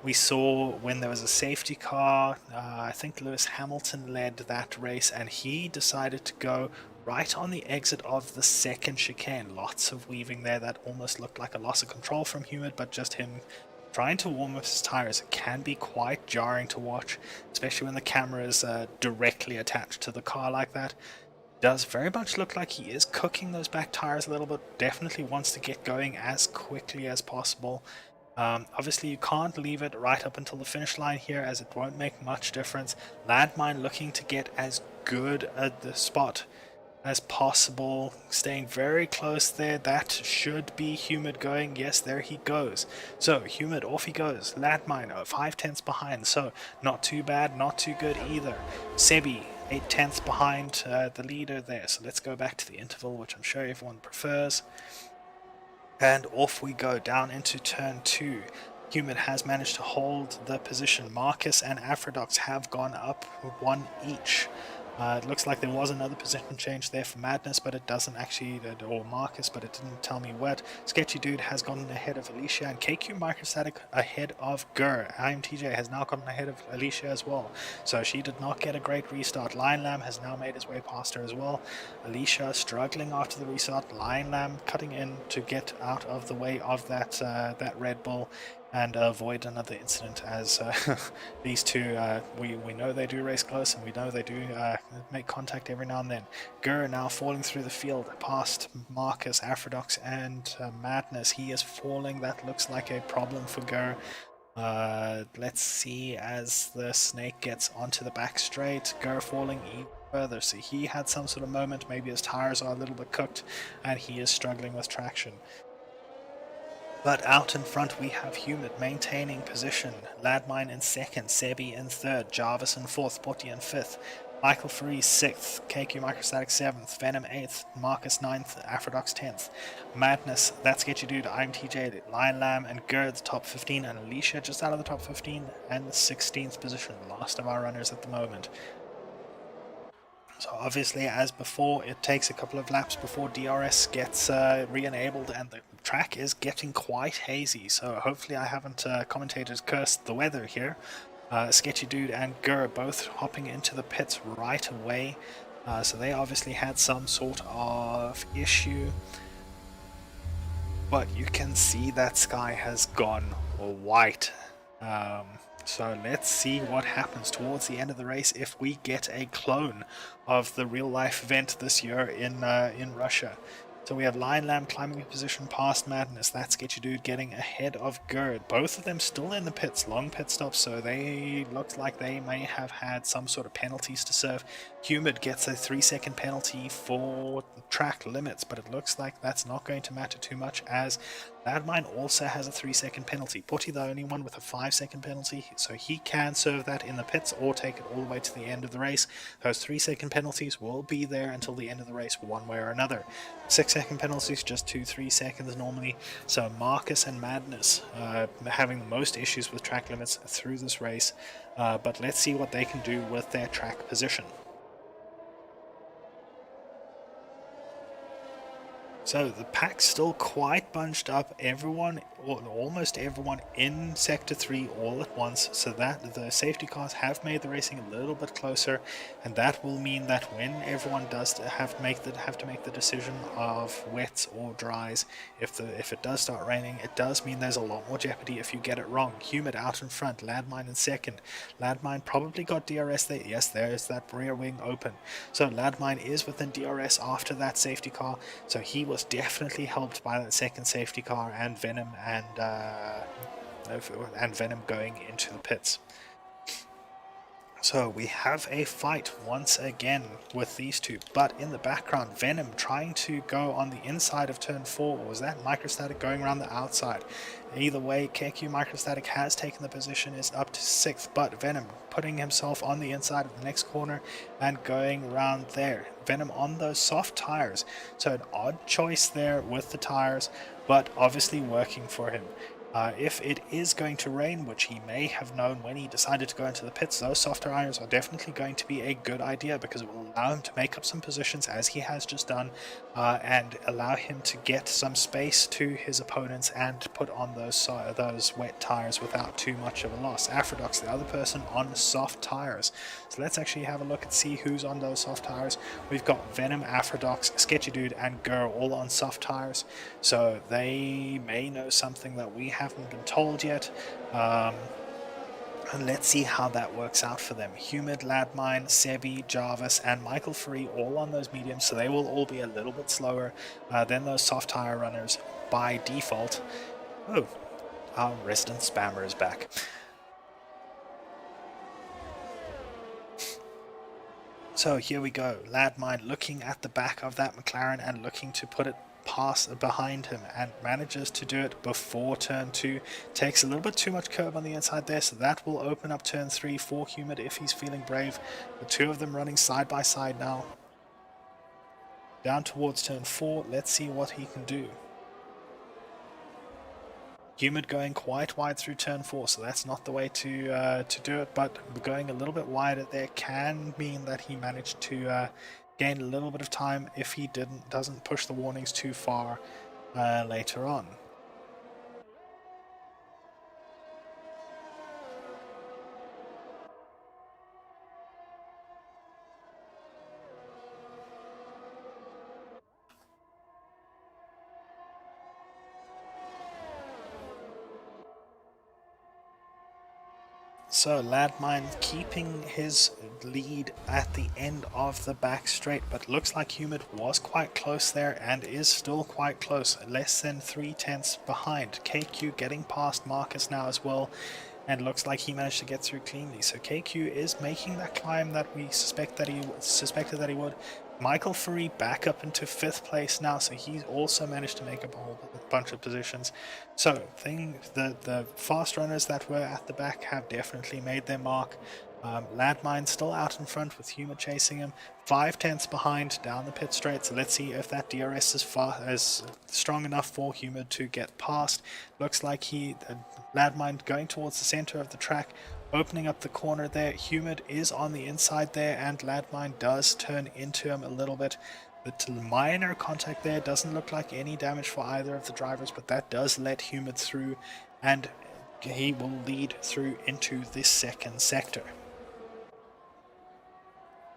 We saw when there was a safety car, I think Lewis Hamilton led that race, and he decided to go right on the exit of the second chicane. Lots of weaving there that almost looked like a loss of control from Humid, but just him trying to warm up his tires. It can be quite jarring to watch, especially when the camera is directly attached to the car like that. Does very much look like he is cooking those back tires a little bit. Definitely wants to get going as quickly as possible. Obviously you can't leave it right up until the finish line here, as it won't make much difference. Landmine looking to get as good at the spot as possible, staying very close there. That should be Humid going. Yes, there he goes. So Humid, off he goes. Landmine 5/10ths behind, so not too bad, not too good either. Sebi 8/10ths behind the leader there. So let's go back to the interval, which I'm sure everyone prefers, and off we go down into turn 2. Humid has managed to hold the position. Marcus and Afrodox have gone up 1 each. It looks like there was another position change there for Madness, but it doesn't actually, or Marcus, but it didn't tell me what. Sketchy Dude has gotten ahead of Alicia, and KQ Microstatic ahead of Gur. IMTJ has now gotten ahead of Alicia as well, so she did not get a great restart. Lion Lamb has now made his way past her as well. Alicia struggling after the restart. Lion Lamb cutting in to get out of the way of that Red Bull and avoid another incident, as these two, we know they do race close, and we know they do make contact every now and then. Gur now falling through the field past Marcus, Afrodox, and Madness. He is falling. That looks like a problem for Gur. Let's see as the snake gets onto the back straight. Gur falling even further. So he had some sort of moment. Maybe his tires are a little bit cooked, and he is struggling with traction. But out in front we have Humid maintaining position. Ladmine in second, Sebi in third, Jarvis in fourth, Potty in fifth, Michael Free 6th, KQ Microstatic 7th, Venom 8th, Marcus 9th, Afrodox 10th, Madness, That's Sketchy Dude, IMTJ, Lion Lamb, and Gerd top 15, and Alicia just out of the top 15, and the 16th position, last of our runners at the moment. So obviously, as before, it takes a couple of laps before DRS gets re-enabled, and the track is getting quite hazy. So hopefully I haven't commentators cursed the weather here. Sketchy Dude and Gur both hopping into the pits right away. So they obviously had some sort of issue. but you can see that sky has gone white. So let's see what happens towards the end of the race if we get a clone of the real life event this year in Russia. So we have Lion Lamb climbing a position past Madness. That sketchy dude getting ahead of Gerd. Both of them still in the pits, long pit stops, so they look like they may have had some sort of penalties to serve. Humid gets a 3-second penalty for track limits, but it looks like that's not going to matter too much as Landmine also has a 3-second penalty. Putty the only one with a 5-second penalty, so he can serve that in the pits or take it all the way to the end of the race. Those 3-second penalties will be there until the end of the race one way or another. 6-second penalties, just 2-3 seconds normally. So Marcus and Madness having the most issues with track limits through this race, but let's see what they can do with their track position. So the pack's still quite bunched up, everyone, or almost everyone in Sector 3 all at once, so that the safety cars have made the racing a little bit closer, and that will mean that when everyone does have to make the decision of wets or dries, if it does start raining, it does mean there's a lot more jeopardy if you get it wrong. Humid out in front, Landmine in second. Landmine probably got DRS there. Yes, there's that rear wing open. So Landmine is within DRS after that safety car, so he was definitely helped by that second safety car and Venom and Venom going into the pits. So we have a fight once again with these two, but in the background Venom trying to go on the inside of turn 4, or was that Microstatic going around the outside? Either way, KQ Microstatic has taken the position, is up to 6th, but Venom putting himself on the inside of the next corner and going around there. Venom on those soft tires, so an odd choice there with the tires, but obviously working for him. If it is going to rain, which he may have known when he decided to go into the pits, those softer irons are definitely going to be a good idea because it will allow him to make up some positions as he has just done, and allow him to get some space to his opponents and put on those wet tires without too much of a loss. Aphrodoc's the other person on soft tires. So let's actually have a look and see who's on those soft tires. We've got Venom, Aphrodox, Sketchy Dude, and Gur all on soft tires. So they may know something that we haven't been told yet. And let's see how that works out for them. Humid, Ladmine, Sebi, Jarvis, and Michael Free all on those mediums, so they will all be a little bit slower than those soft tire runners by default. Oh, our resident spammer is back. So here we go, Ladmine looking at the back of that McLaren and looking to put it past behind him, and manages to do it before turn 2. Takes a little bit too much curb on the inside there, so that will open up turn 3 for Humid if he's feeling brave. The two of them running side by side now. Down towards turn 4, let's see what he can do. Humid going quite wide through turn 4, so that's not the way to do it, but going a little bit wider there can mean that he managed to gain a little bit of time if he doesn't push the warnings too far later on. So Ladmine keeping his lead at the end of the back straight, but looks like Humid was quite close there and is still quite close, less than 3/10 behind. KQ getting past Marcus now as well, and looks like he managed to get through cleanly. So KQ is making that climb that we suspected that he would. Michael Furry back up into 5th place now, so he's also managed to make up a whole bunch of positions. So the fast runners that were at the back have definitely made their mark. Landmine still out in front with Humid chasing him, 5/10 behind down the pit straight, so let's see if that DRS is strong enough for Humid to get past. Looks like Landmine going towards the center of the track, opening up the corner there. Humid is on the inside there, and Landmine does turn into him a little bit. The minor contact there doesn't look like any damage for either of the drivers, but that does let Humid through, and he will lead through into this second sector.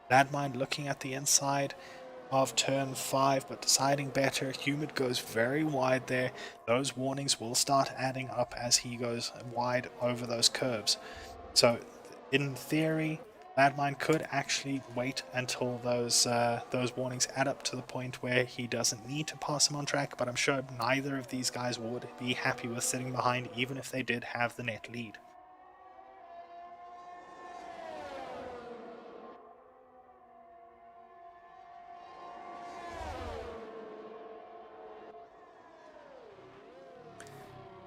Landmine looking at the inside, of turn 5, but deciding better. Humid goes very wide there. Those warnings will start adding up as he goes wide over those curves. So in theory, Landmine could actually wait until those warnings add up to the point where he doesn't need to pass him on track, but I'm sure neither of these guys would be happy with sitting behind, even if they did have the net lead.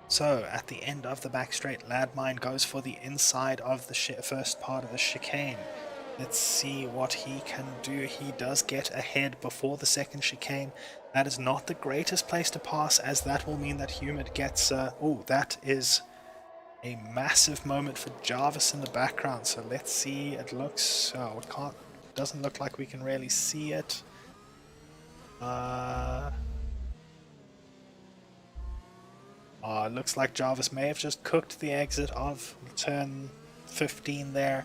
So at the end of the back straight, Landmine goes for the inside of the first part of the chicane. Let's see what he can do. He does get ahead before the second chicane. That is not the greatest place to pass, as that will mean that Humid gets... oh, that is a massive moment for Jarvis in the background. So let's see. It looks... oh, it can't... doesn't look like we can really see it. It looks like Jarvis may have just cooked the exit of turn 15 there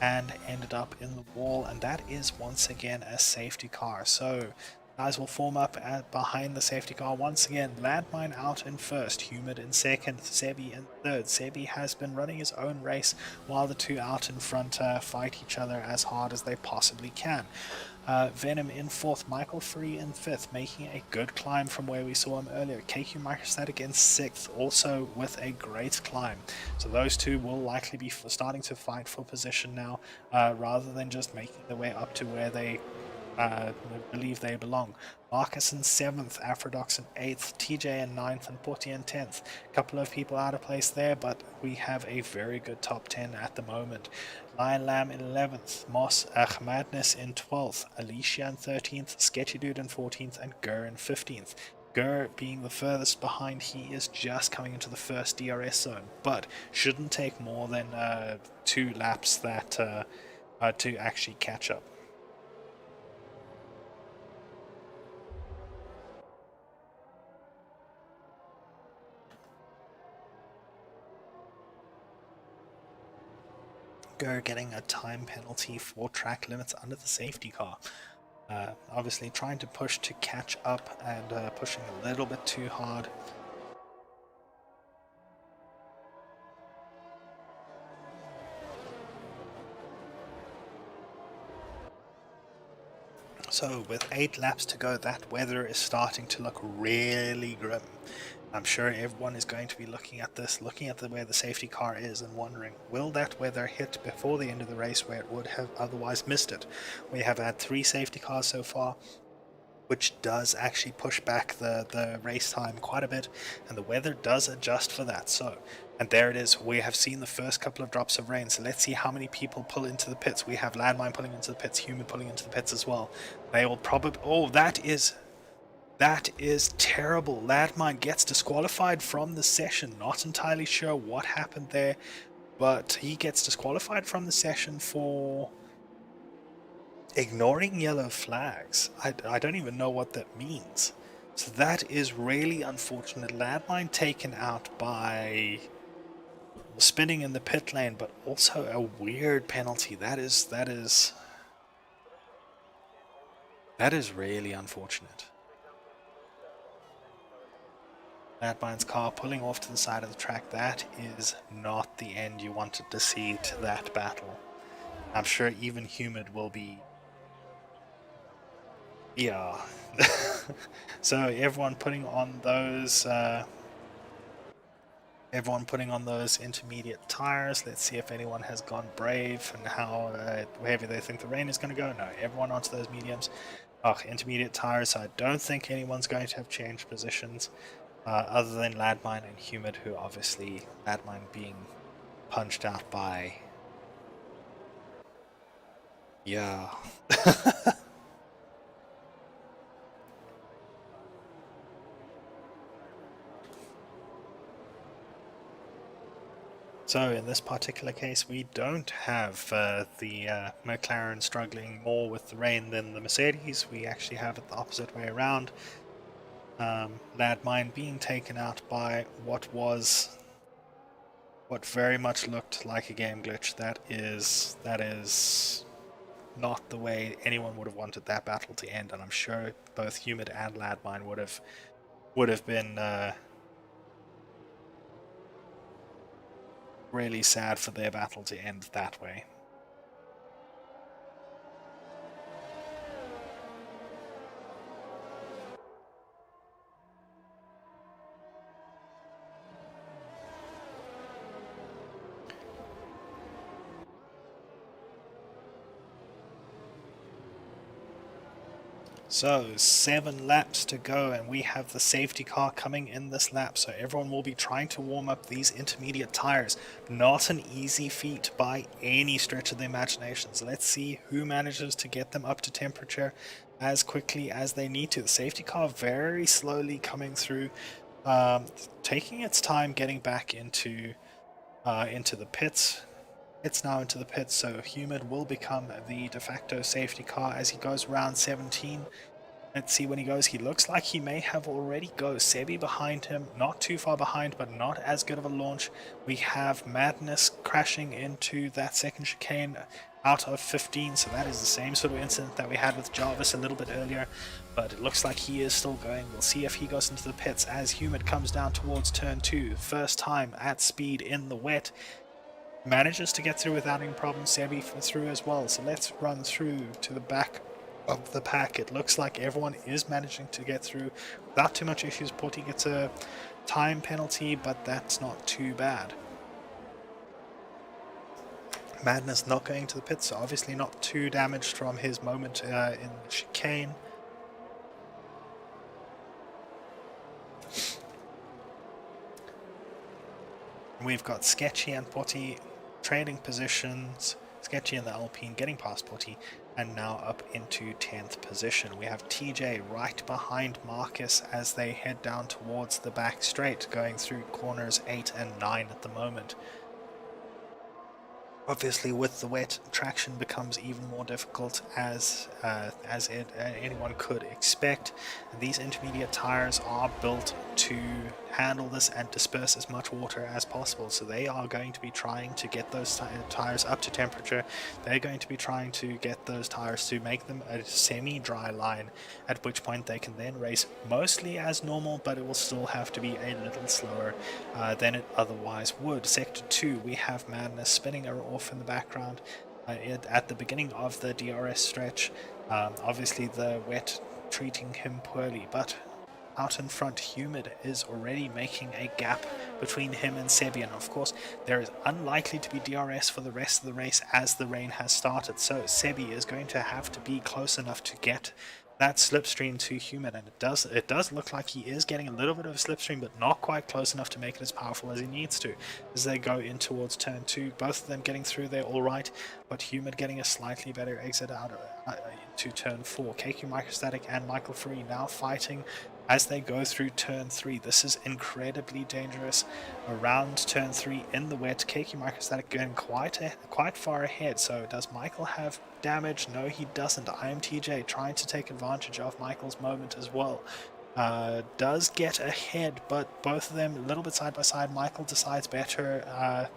and ended up in the wall, and that is once again a safety car. So guys will form up behind the safety car once again. Landmine out in first, Humid in second, Sebi in third. Sebi has been running his own race while the two out in front fight each other as hard as they possibly can. Venom in fourth, Michael Free in fifth, making a good climb from where we saw him earlier. KQ Microstatic in sixth, also with a great climb. So those two will likely be starting to fight for position now, rather than just making their way up to where they believe they belong. Marcus in 7th, Aphrodox in 8th, TJ in 9th, and Porty in 10th. A couple of people out of place there, but we have a very good top 10 at the moment. Lion Lamb in 11th, Moss Madness in 12th, Alicia in 13th, Sketchy Dude in 14th, and Gur in 15th. Gur being the furthest behind, he is just coming into the first DRS zone, but shouldn't take more than 2 laps that to actually catch up. Gur getting a time penalty for track limits under the safety car. Obviously trying to push to catch up and pushing a little bit too hard. So with 8 laps to go, that weather is starting to look really grim. I'm sure everyone is going to be looking at this, looking at where the safety car is and wondering, will that weather hit before the end of the race where it would have otherwise missed it? We have had 3 safety cars so far, which does actually push back the race time quite a bit, and the weather does adjust for that. So, and there it is, we have seen the first couple of drops of rain, so let's see how many people pull into the pits. We have Landmine pulling into the pits, Humid pulling into the pits as well. They will probably... oh, that is terrible. Landmine gets disqualified from the session. Not entirely sure what happened there, but he gets disqualified from the session for ignoring yellow flags. I don't even know what that means. So that is really unfortunate. Landmine taken out by spinning in the pit lane, but also a weird penalty. That is really unfortunate. Landmine's car pulling off to the side of the track. That is not the end you wanted to see to that battle. I'm sure even Humid will be... yeah. So everyone putting on those intermediate tires. Let's see if anyone has gone brave and how heavy they think the rain is going to go. No, everyone onto those mediums. Intermediate tires. So I don't think anyone's going to have changed positions. Other than Landmine and Humid, who obviously, Landmine being punched out by... yeah. So in this particular case, we don't have the McLaren struggling more with the rain than the Mercedes. We actually have it the opposite way around. Landmine being taken out by what very much looked like a game glitch. That is not the way anyone would have wanted that battle to end, and I'm sure both Humid and Ladmine would have been really sad for their battle to end that way. So 7 laps to go, and we have the safety car coming in this lap, so everyone will be trying to warm up these intermediate tires. Not an easy feat by any stretch of the imagination, so let's see who manages to get them up to temperature as quickly as they need to. The safety car very slowly coming through, taking its time getting back into the pits. It's now into the pits, so Humid will become the de facto safety car as he goes round 17. Let's see when he goes. He looks like he may have already go. Sebi behind him, not too far behind, but not as good of a launch. We have Madness crashing into that second chicane out of 15, so that is the same sort of incident that we had with Jarvis a little bit earlier, but it looks like he is still going. We'll see if he goes into the pits as Humid comes down towards turn 2. First time at speed in the wet. Manages to get through without any problems. Sebi through as well, so let's run through to the back of the pack. It looks like everyone is managing to get through without too much issues. Porty gets a time penalty, but that's not too bad. Madness not going to the pits, so obviously not too damaged from his moment in the chicane. We've got Sketchy and Porty trading positions. Sketchy in the Alpine getting past Porty, and now up into 10th position. We have TJ right behind Marcus as they head down towards the back straight, going through corners 8 and 9 at the moment. Obviously, with the wet, traction becomes even more difficult as anyone could expect. These intermediate tires are built to handle this and disperse as much water as possible, so they are going to be trying to get those tires up to temperature. They're going to be trying to get those tires to make them a semi-dry line, at which point they can then race mostly as normal, but it will still have to be a little slower than it otherwise would. Sector 2, we have Madness spinning her off in the background at the beginning of the DRS stretch. Obviously the wet treating him poorly, but out in front Humid is already making a gap between him and Sebi, and of course there is unlikely to be DRS for the rest of the race as the rain has started, so Sebi is going to have to be close enough to get that slipstream to Humid, and it does look like he is getting a little bit of a slipstream, but not quite close enough to make it as powerful as he needs to as they go in towards turn 2. Both of them getting through there all right, but Humid getting a slightly better exit out into turn 4. KQ Microstatic and Michael Free now fighting as they go through turn 3. This is incredibly dangerous around turn 3 in the wet. KQ Microstatic going quite far ahead. So does Michael have damage? No, he doesn't. IMTJ trying to take advantage of Michael's moment as well. Does get ahead, but both of them a little bit side by side. Michael decides better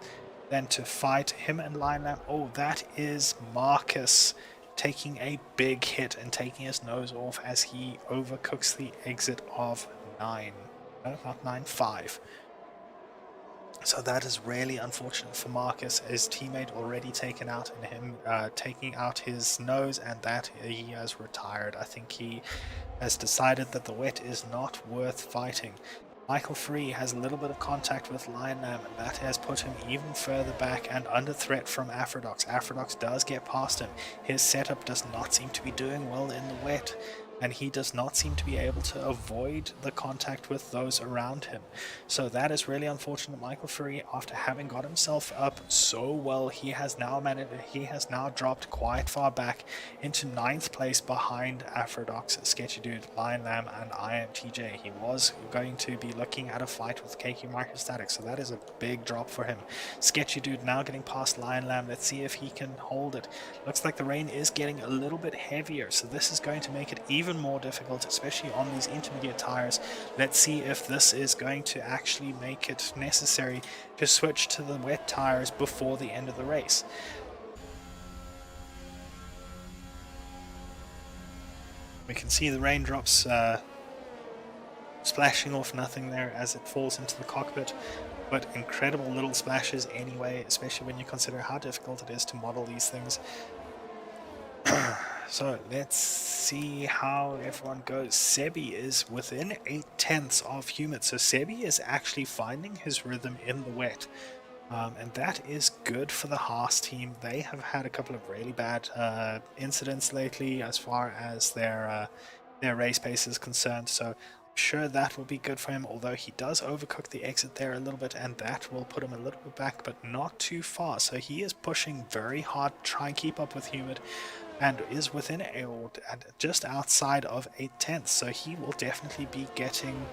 than to fight him and Lion Lamp. Oh, that is Marcus taking a big hit and taking his nose off as he overcooks the exit of 9. No, not 9, 5. So that is really unfortunate for Marcus. His teammate already taken out and him taking out his nose, and that he has retired. I think he has decided that the wet is not worth fighting. Michael Free has a little bit of contact with Lion Lamb, and that has put him even further back and under threat from Aphrodox. Aphrodox does get past him. His setup does not seem to be doing well in the wet, and he does not seem to be able to avoid the contact with those around him. So that is really unfortunate. Michael Free, after having got himself up so well, he has now dropped quite far back into 9th place behind Aphrodox, Sketchy Dude, Lion Lamb, and IMTJ. He was going to be looking at a fight with KQ Microstatic, so that is a big drop for him. Sketchy Dude now getting past Lion Lamb. Let's see if he can hold it. Looks like the rain is getting a little bit heavier, so this is going to make it even more difficult, especially on these intermediate tires. Let's see if this is going to actually make it necessary to switch to the wet tires before the end of the race. We can see the raindrops splashing off nothing there as it falls into the cockpit, but incredible little splashes anyway, especially when you consider how difficult it is to model these things. So let's see how everyone goes. Sebi is within 8/10 of Humid, so Sebi is actually finding his rhythm in the wet. And that is good for the Haas team. They have had a couple of really bad incidents lately as far as their race pace is concerned, so I'm sure that will be good for him, although he does overcook the exit there a little bit, and that will put him a little bit back, but not too far. So he is pushing very hard to try and keep up with Humid, and is within just outside of 8/10, so he will definitely be getting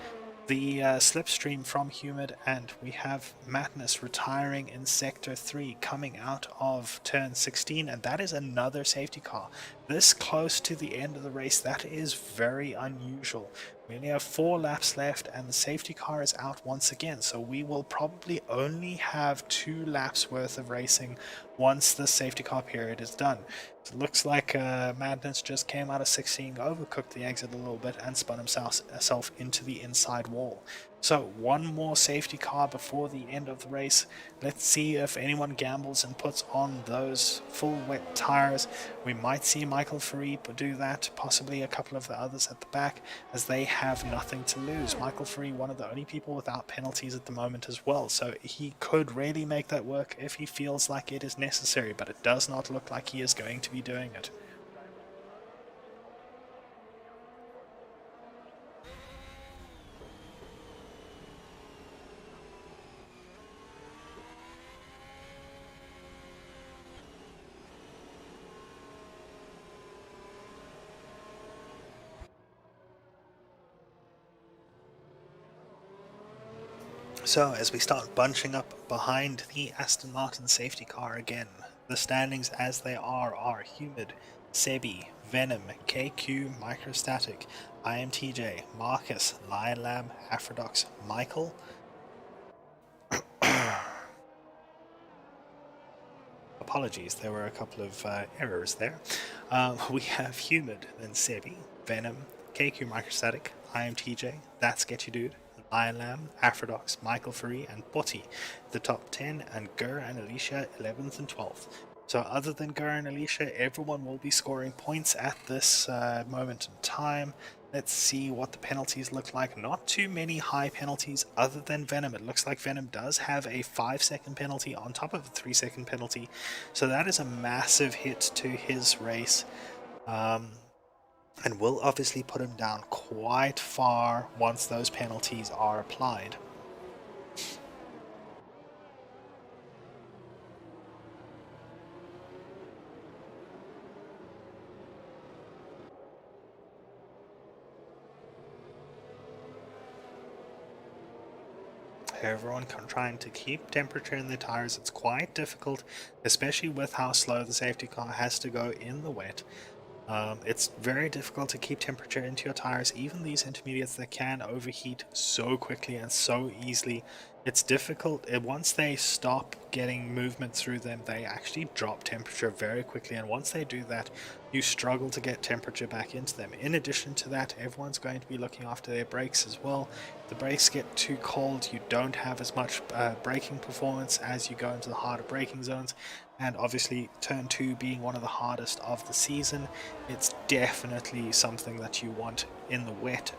the slipstream from Humid. And we have Madness retiring in Sector 3 coming out of turn 16, and that is another safety car. This close to the end of the race, that is very unusual. We only have 4 laps left and the safety car is out once again, so we will probably only have 2 laps worth of racing once the safety car period is done. So it looks like Madness just came out of 16, overcooked the exit a little bit, and spun himself into the inside wall. So one more safety car before the end of the race. Let's see if anyone gambles and puts on those full wet tires. We might see Michael Faripe do that, possibly a couple of the others at the back, as they have nothing to lose. Michael Faripe, one of the only people without penalties at the moment as well, so he could really make that work if he feels like it is necessary, but it does not look like he is going to be doing it. So as we start bunching up behind the Aston Martin safety car again, the standings as they are Humid, Sebi, Venom, KQ, Microstatic, IMTJ, Marcus, Lion Lab, Aphrodox, Michael. Apologies, there were a couple of errors there. We have Humid, then Sebi, Venom, KQ Microstatic, IMTJ, That's Get You Dude, Lion Lamb, Aphrodox, Michael Free, and Botty, the top 10, and Gur and Alicia 11th and 12th. So other than Gur and Alicia, everyone will be scoring points at this moment in time. Let's see what the penalties look like. Not too many high penalties other than Venom. It looks like Venom does have a 5-second penalty on top of a 3-second penalty. So that is a massive hit to his race. And will obviously put him down quite far once those penalties are applied. Everyone trying to keep temperature in the tires. It's quite difficult, especially with how slow the safety car has to go in the wet. It's very difficult to keep temperature into your tires, even these intermediates that can overheat so quickly and so easily. It's difficult. Once they stop getting movement through them, they actually drop temperature very quickly, and once they do that, you struggle to get temperature back into them. In addition to that, everyone's going to be looking after their brakes as well. If the brakes get too cold, you don't have as much braking performance as you go into the harder braking zones, and obviously turn 2 being one of the hardest of the season, it's definitely something that you want in the wet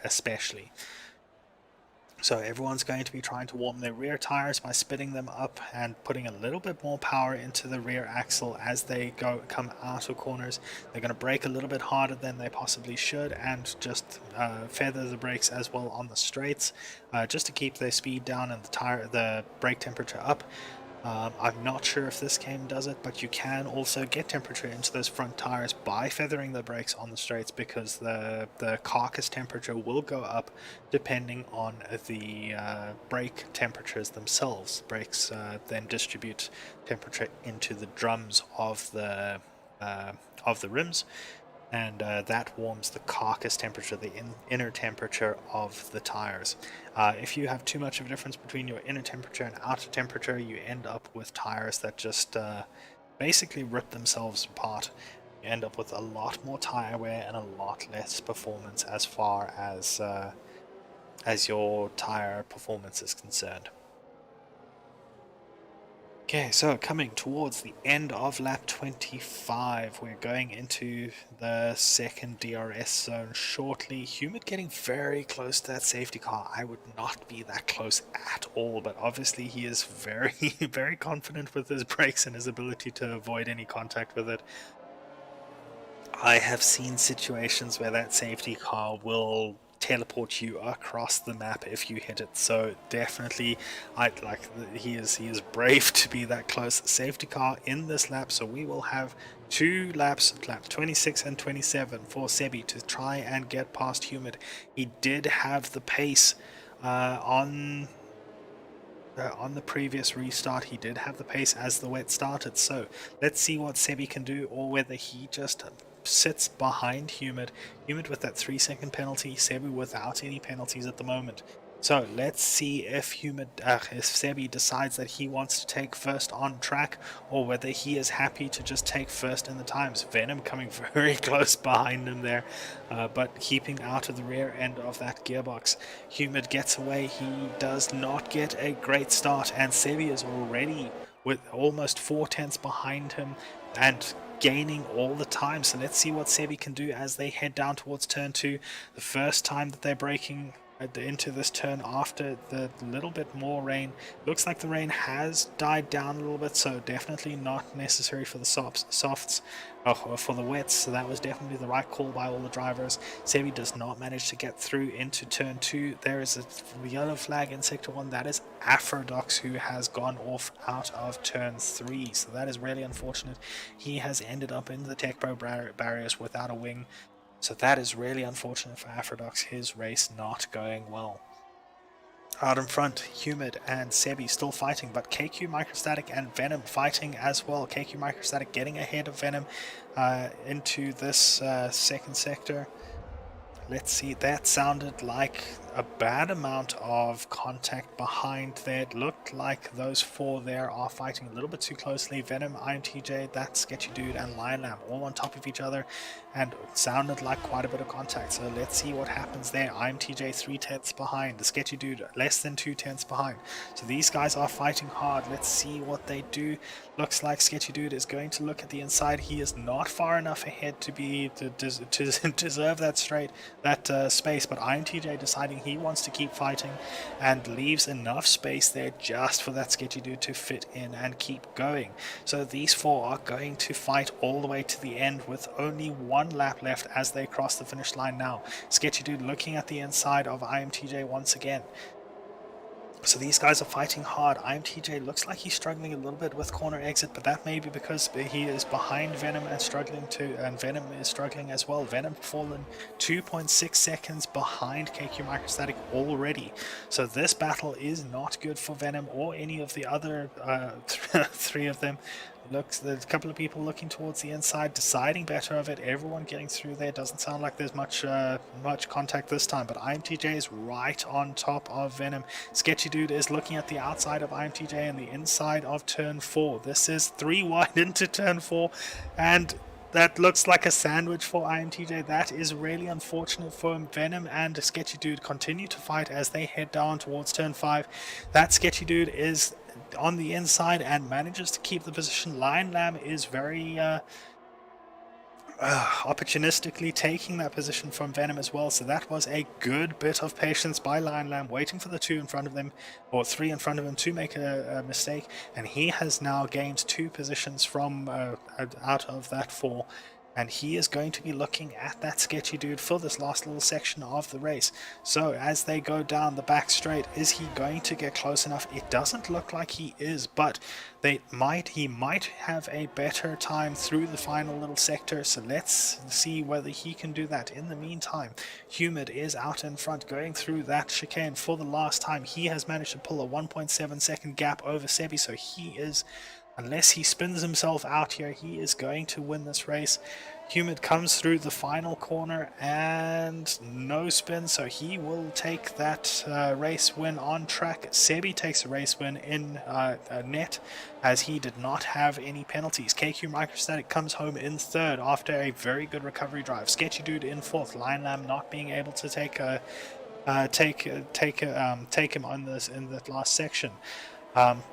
especially. So everyone's going to be trying to warm their rear tires by spinning them up and putting a little bit more power into the rear axle as they come out of corners. They're going to brake a little bit harder than they possibly should, and just feather the brakes as well on the straights, just to keep their speed down and the brake temperature up. I'm not sure if this game does it, but you can also get temperature into those front tires by feathering the brakes on the straights, because the carcass temperature will go up depending on the brake temperatures themselves. Brakes then distribute temperature into the drums of the rims, and that warms the carcass temperature, the inner temperature of the tires. If you have too much of a difference between your inner temperature and outer temperature, you end up with tires that just basically rip themselves apart. you end up with a lot more tire wear and a lot less performance as far as your tire performance is concerned. Okay, so coming towards the end of lap 25, we're going into the second DRS zone shortly. Humid getting very close to that safety car. I would not be that close at all, but obviously he is very, very confident with his brakes and his ability to avoid any contact with it. I have seen situations where that safety car will teleport you across the map if you hit it, so definitely he is brave to be that close. Safety car in this lap, so we will have 2 laps, lap 26 and 27, for Sebi to try and get past Humid. He did have the pace on the previous restart. He did have the pace as the wet started, so let's see what Sebi can do, or whether he just sits behind Humid with that 3-second penalty, Sebi without any penalties at the moment. So let's see if Sebi decides that he wants to take first on track, or whether he is happy to just take first in the times. Venom coming very close behind him there, but keeping out of the rear end of that gearbox. Humid gets away. He does not get a great start, and Sebi is already with almost 4 tenths behind him and gaining all the time. So let's see what Sebi can do as they head down towards turn 2. The first time that they're braking into this turn after the little bit more rain. Looks like the rain has died down a little bit, so definitely not necessary for the softs or for the wets, so that was definitely the right call by all the drivers. Sebi does not manage to get through into turn 2. There is a yellow flag in sector 1. That is Aphrodox, who has gone off out of turn 3, so that is really unfortunate. He has ended up in the Tech Pro barriers without a wing. So that is really unfortunate for Aphrodox, his race not going well. Out in front, Humid and Sebi still fighting, but KQ Microstatic and Venom fighting as well. KQ Microstatic getting ahead of Venom into this second sector. Let's see, that sounded like a bad amount of contact behind there. It looked like those 4 there are fighting a little bit too closely. Venom, IMTJ, that Sketchy Dude, and Lion Lamb all on top of each other, and it sounded like quite a bit of contact. So let's see what happens there. IMTJ 3 tenths behind, the Sketchy Dude less than 2 tenths behind. So these guys are fighting hard. Let's see what they do. Looks like Sketchy Dude is going to look at the inside. He is not far enough ahead to deserve that space, but IMTJ deciding he wants to keep fighting and leaves enough space there just for that Sketchy Dude to fit in and keep going. So these 4 are going to fight all the way to the end with only 1 lap left as they cross the finish line now. Sketchy Dude looking at the inside of IMTJ once again. So these guys are fighting hard. IMTJ looks like he's struggling a little bit with corner exit, but that may be because he is behind Venom and Venom is struggling as well. Venom fallen 2.6 seconds behind KQ Microstatic already. So this battle is not good for Venom or any of the other 3 of them. There's a couple of people looking towards the inside, deciding better of it. Everyone getting through there. Doesn't sound like there's much contact this time, but IMTJ is right on top of Venom. Sketchy Dude is looking at the outside of IMTJ and the inside of turn 4. This is 3 wide into turn 4, and that looks like a sandwich for IMTJ. That is really unfortunate for him. Venom and Sketchy Dude continue to fight as they head down towards turn 5. That Sketchy Dude is on the inside and manages to keep the position. Lion Lamb is very opportunistically taking that position from Venom as well, so that was a good bit of patience by Lion Lamb, waiting for the 2 in front of them, or 3 in front of him, to make a mistake, and he has now gained 2 positions from out of that 4. And he is going to be looking at that Sketchy Dude for this last little section of the race. So as they go down the back straight, is he going to get close enough? It doesn't look like he is, but he might have a better time through the final little sector. So let's see whether he can do that. In the meantime, Humid is out in front going through that chicane for the last time. He has managed to pull a 1.7 second gap over Sebi, so he is Unless he spins himself out here, he is going to win this race. Humid comes through the final corner and no spin, so he will take that race win on track. Sebi takes a race win in net, as he did not have any penalties. KQ Microstatic comes home in third after a very good recovery drive. Sketchy Dude in fourth. Lion Lamb not being able to take him on this in the last section.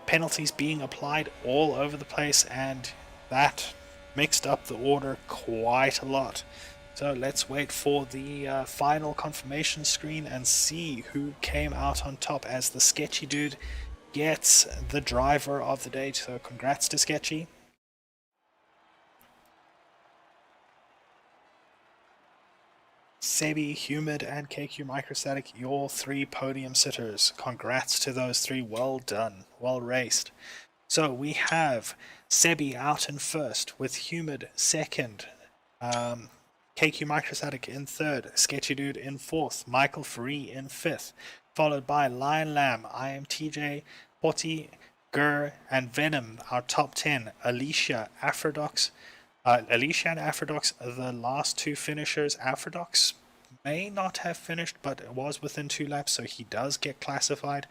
Penalties being applied all over the place, and that mixed up the order quite a lot. So let's wait for the final confirmation screen and see who came out on top, as the Sketchy Dude gets the driver of the day. So congrats to Sketchy. Sebi, Humid, and KQ Microstatic, your 3 podium sitters. Congrats to those 3. Well done. Well raced. So we have Sebi out in first, with Humid second, KQ Microstatic in third, Sketchy Dude in fourth, Michael Free in fifth, followed by Lion Lamb, I am TJ, Potty, Gur, and Venom, our top 10. Alicia and Aphrodox, the last 2 finishers. Aphrodox may not have finished, but it was within 2 laps, so he does get classified.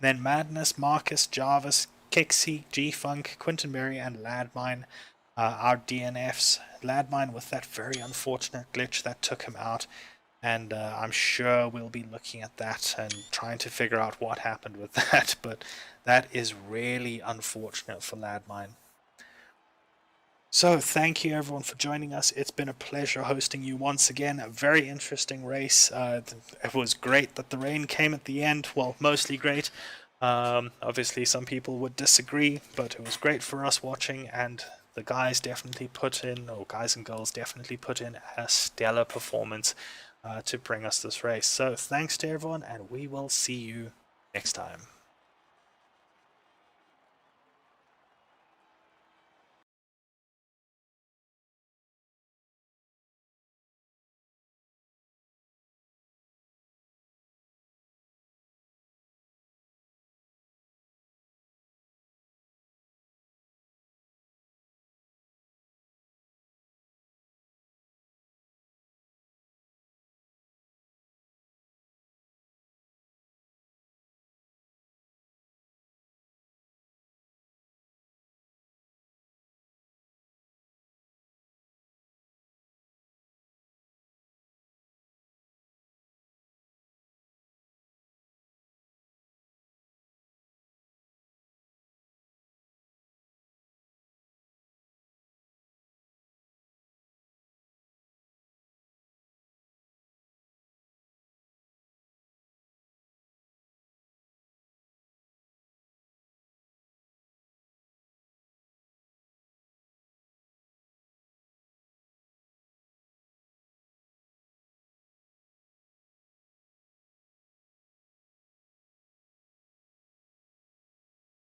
Then Madness, Marcus, Jarvis, Kixie, G-Funk, Quintonberry, and Ladmine, our DNFs. Ladmine with that very unfortunate glitch that took him out, and I'm sure we'll be looking at that and trying to figure out what happened with that, but that is really unfortunate for Ladmine. So thank you everyone for joining us. It's been a pleasure hosting you once again. A very interesting race. It was great that the rain came at the end. Well, mostly great. Obviously some people would disagree, but it was great for us watching, and the guys definitely put in, or guys and girls definitely put in, a stellar performance to bring us this race. So thanks to everyone, and we will see you next time.